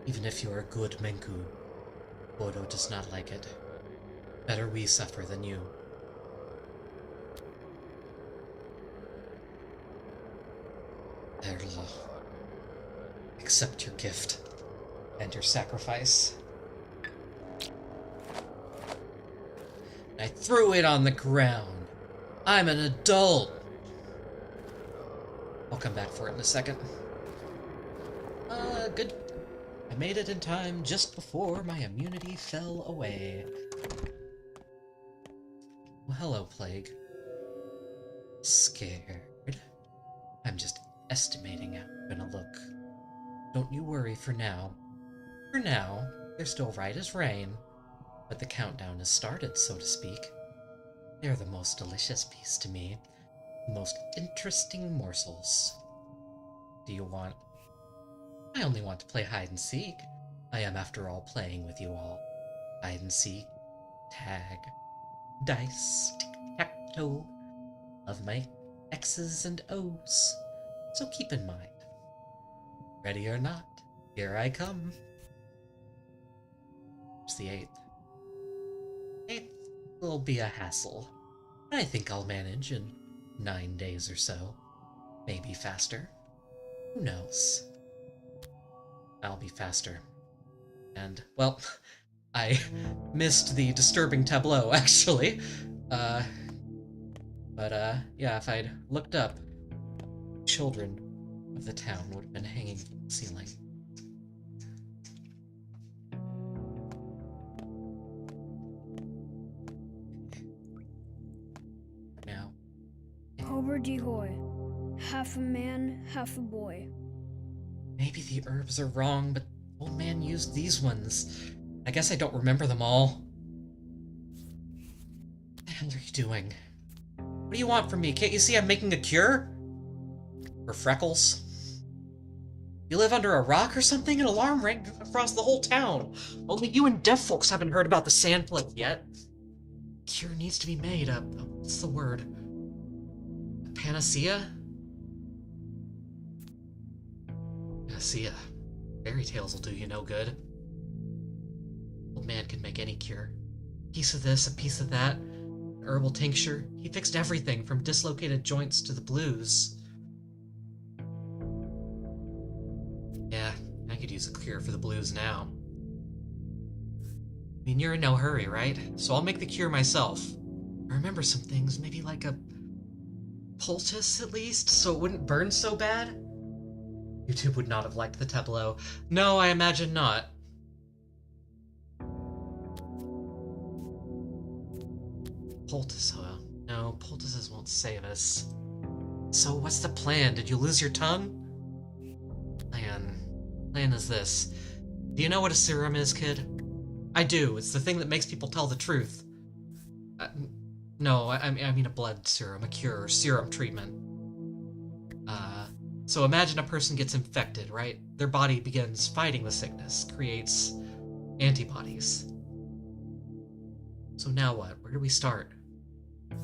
S1: Even if you are a good Menku, Bodo does not like it. Better we suffer than you. Erla, accept your gift and your sacrifice. I threw it on the ground. I'm an adult. I'll come back for it in a second. Good. I made it in time just before my immunity fell away. Well, hello, Plague. Scared? I'm just estimating how I'm gonna look. Don't you worry for now. For now, they're still right as rain, but the countdown has started, so to speak. They're the most delicious piece to me. The most interesting morsels. Do you want... I only want to play hide-and-seek. I am, after all, playing with you all. Hide-and-seek, tag, dice, tic-tac-toe. Love my X's and O's. So keep in mind. Ready or not, here I come. It's the 8th. 8th will be a hassle. I think I'll manage in 9 days or so. Maybe faster. Who knows? I'll be faster. And, well, I missed the disturbing tableau, actually. Yeah, if I'd looked up, children of the town would have been hanging from the ceiling. Now.
S2: Hoy. Half a man, half a boy.
S1: Maybe the herbs are wrong, but old man used these ones. I guess I don't remember them all. What the hell are you doing? What do you want from me? Can't you see I'm making a cure? For freckles? You live under a rock or something? An alarm rang across the whole town. Only you and deaf folks haven't heard about the sand plague yet. Cure needs to be made. What's the word? A panacea? Panacea. Fairy tales will do you no good. Old man can make any cure. A piece of this, a piece of that. An herbal tincture. He fixed everything from dislocated joints to the blues. Yeah, I could use a cure for the blues now. I mean, you're in no hurry, right? So I'll make the cure myself. I remember some things, maybe like a poultice at least, so it wouldn't burn so bad? YouTube would not have liked the tableau. No, I imagine not. Poultice, huh? No, poultices won't save us. So what's the plan? Did you lose your tongue? Plan is this. Do you know what a serum is, kid? I do. It's the thing that makes people tell the truth. No, I mean a blood serum, a cure, serum treatment. So imagine a person gets infected, right? Their body begins fighting the sickness, creates antibodies. So now what? Where do we start?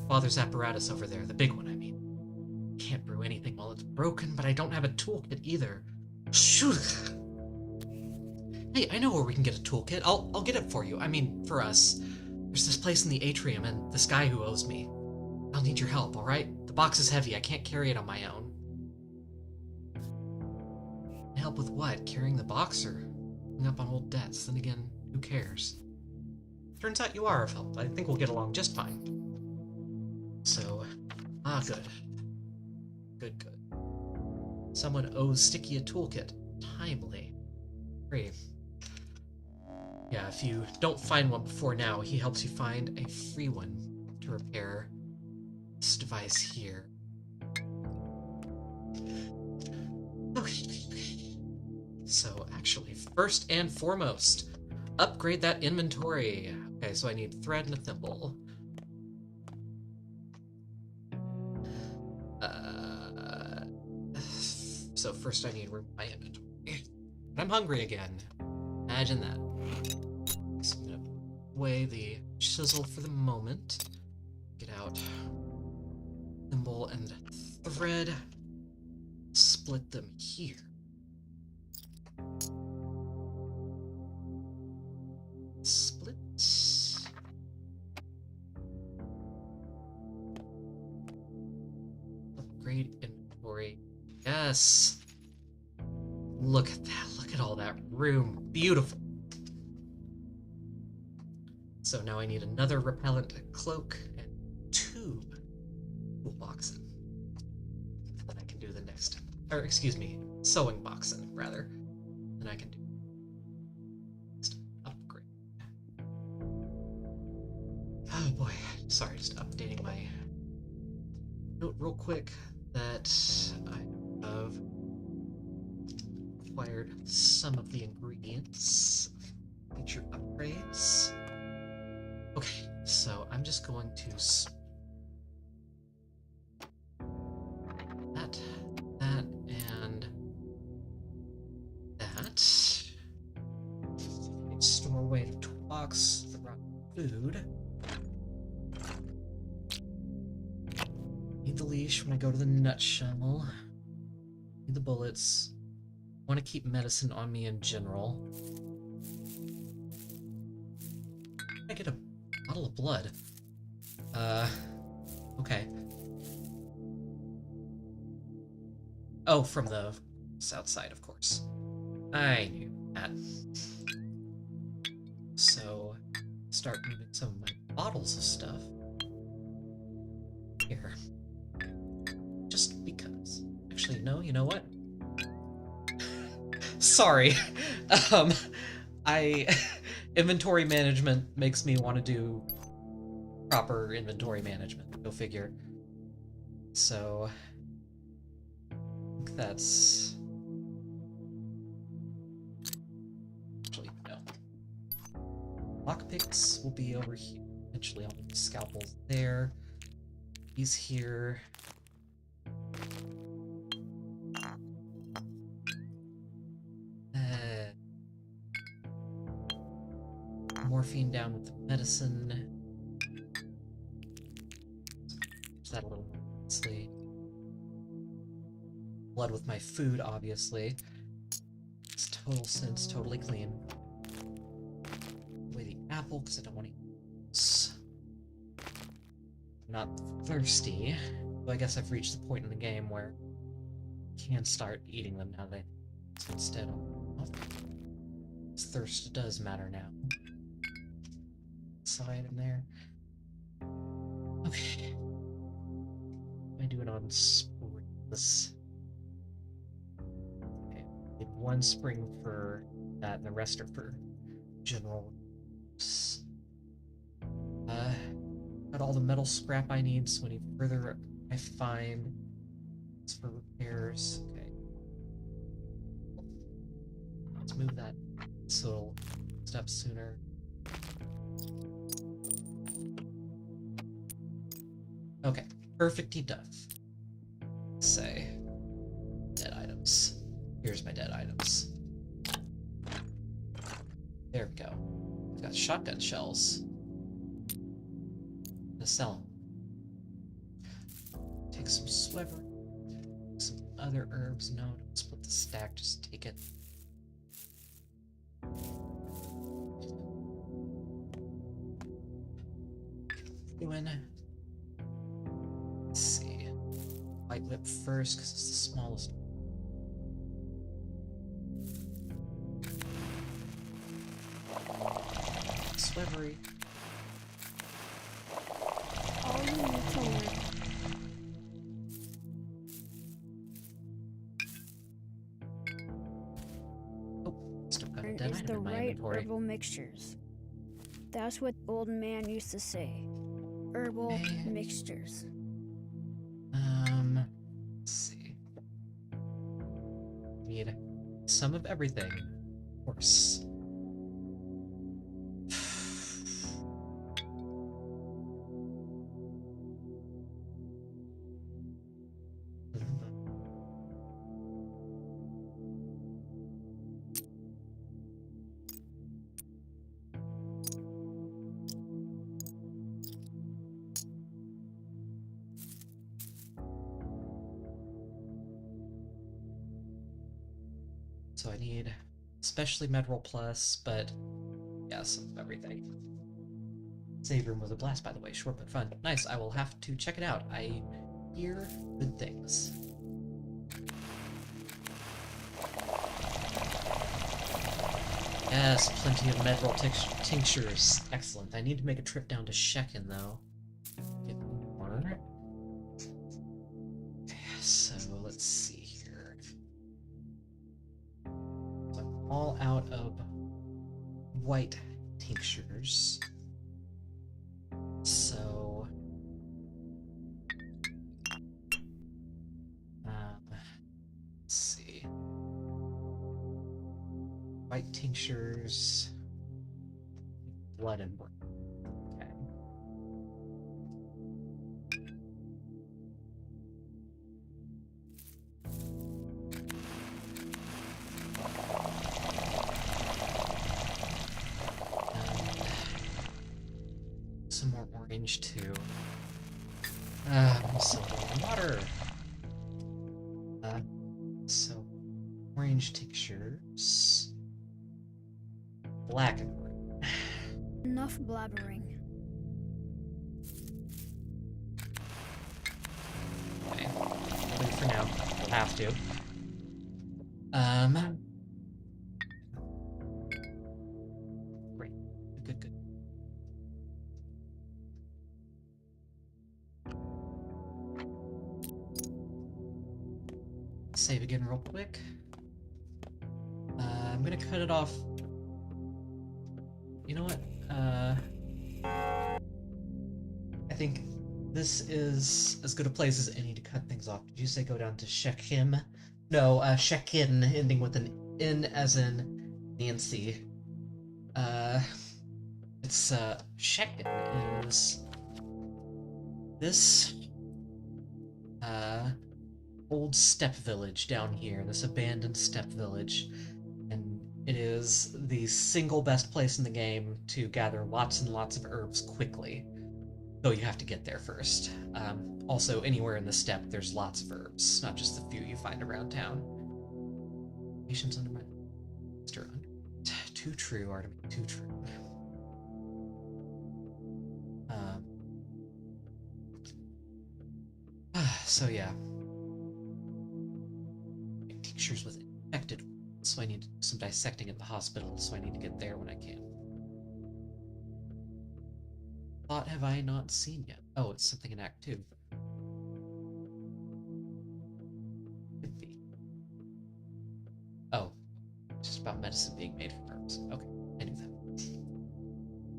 S1: Father's apparatus over there, the big one, I mean. Can't brew anything while it's broken, but I don't have a toolkit either. Shoot! Hey, I know where we can get a toolkit. I'll get it for you. I mean, for us. There's this place in the atrium and this guy who owes me. I'll need your help, alright? The box is heavy. I can't carry it on my own. Help with what? Carrying the box or picking up on old debts? Then again, who cares? Turns out you are of help. I think we'll get along just fine. So, good. Good. Someone owes Sticky a toolkit. Timely. Great. Yeah, if you don't find one before now, he helps you find a free one to repair this device here. Okay. So, actually, first and foremost, upgrade that inventory. Okay, so I need thread and a thimble. So first I need room in my inventory. But I'm hungry again. Imagine that. So I'm gonna put away the chisel for the moment. Get out thimble and thread. Split them here. Split. Upgrade inventory. Yes. Look at that. Look at all that room. Beautiful. So now I need another repellent cloak and 2 toolboxes. And then I can do the next, or excuse me, sewing boxen rather. Then I can do next upgrade. Oh boy. Sorry, just updating my note real quick that I have acquired some of the ingredients for future upgrades. Okay, so I'm just going to that, and that. Store away the toolbox, the rotten food. Need the leash when I go to the nutshell. Need the bullets. Want to keep medicine on me in general. I get a bottle of blood. Okay. Oh, from the south side, of course. I knew that. So, start moving some of my bottles of stuff here. Just because. Actually, no, you know what? Sorry. Inventory management makes me want to do proper inventory management. Go figure. So, I think that's... Actually, no. Lockpicks will be over here. Eventually I'll need scalpels there. He's here. Morphine down with the medicine. Use that a little more nicely. Blood with my food, obviously. Makes total sense, totally clean. Away the apple, because I don't want to use. I'm not thirsty. So I guess I've reached the point in the game where I can start eating them now that I... So instead, thirst does matter now. Side in there. Okay. I do it on springs. Okay. Did 1 spring for that, and the rest are for general use. Got all the metal scrap I need, so any further I find it's for repairs. Okay. Let's move that so it'll step sooner. Okay, perfectly done. Say, dead items. Here's my dead items. There we go. I've got shotgun shells. I'm gonna sell them. Take some swiver. Some other herbs. No, don't split the stack, just take it. Doing. Let's see. White whip first, because it's the smallest. Swivery.
S2: All you need to learn.
S1: Oh, still got a dead
S2: Is
S1: item
S2: the
S1: in my
S2: right
S1: inventory.
S2: herbal mixtures. That's what the old man used to say. Herbal mixtures.
S1: Let's see. Need some of everything, of course. So I need especially Medroll Plus, but yeah, some of everything. Save room was a blast, by the way. Short but fun. Nice. I will have to check it out. I hear good things. Yes, plenty of Medroll tinctures. Excellent. I need to make a trip down to Shekin, though. Get more. So, let's see here. So I'm all out of white tinctures. So... let's see. White tinctures, blood and brain. Okay. Some more orange too. Silver and water. So orange tinctures. Black and green.
S2: Enough blabbering.
S1: Okay. Wait for now. We'll have to. Great. Good. Save again real quick. I'm gonna cut it off. You know what? I think this is as good a place as any to cut things off. Did you say go down to Shekim? No, Shekin, ending with an N as in Nancy. It's, Shekin is this, old steppe village down here, this abandoned steppe village. And it is the single best place in the game to gather lots and lots of herbs quickly. Though you have to get there first. Also, anywhere in the steppe, there's lots of herbs, not just the few you find around town. Patience under my... Mr. Under... Too true, Artemis, too true. So yeah. Tinctures with infected, so I need to do some dissecting at the hospital, so I need to get there when I can. Thought have I not seen yet? Oh, it's something in Act 2. Could be. Oh, it's just about medicine being made from herbs. Okay, I knew that.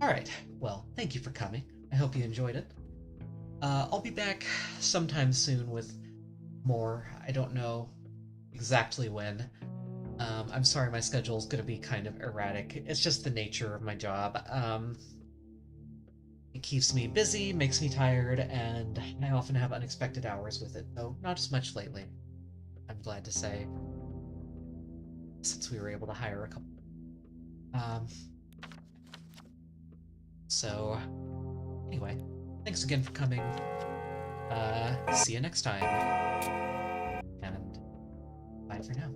S1: Alright, well, thank you for coming. I hope you enjoyed it. I'll be back sometime soon with more. I don't know exactly when. I'm sorry my schedule's gonna be kind of erratic. It's just the nature of my job. It keeps me busy, makes me tired, and I often have unexpected hours with it, though not as much lately, I'm glad to say, since we were able to hire a couple. So, anyway, thanks again for coming. See you next time, and bye for now.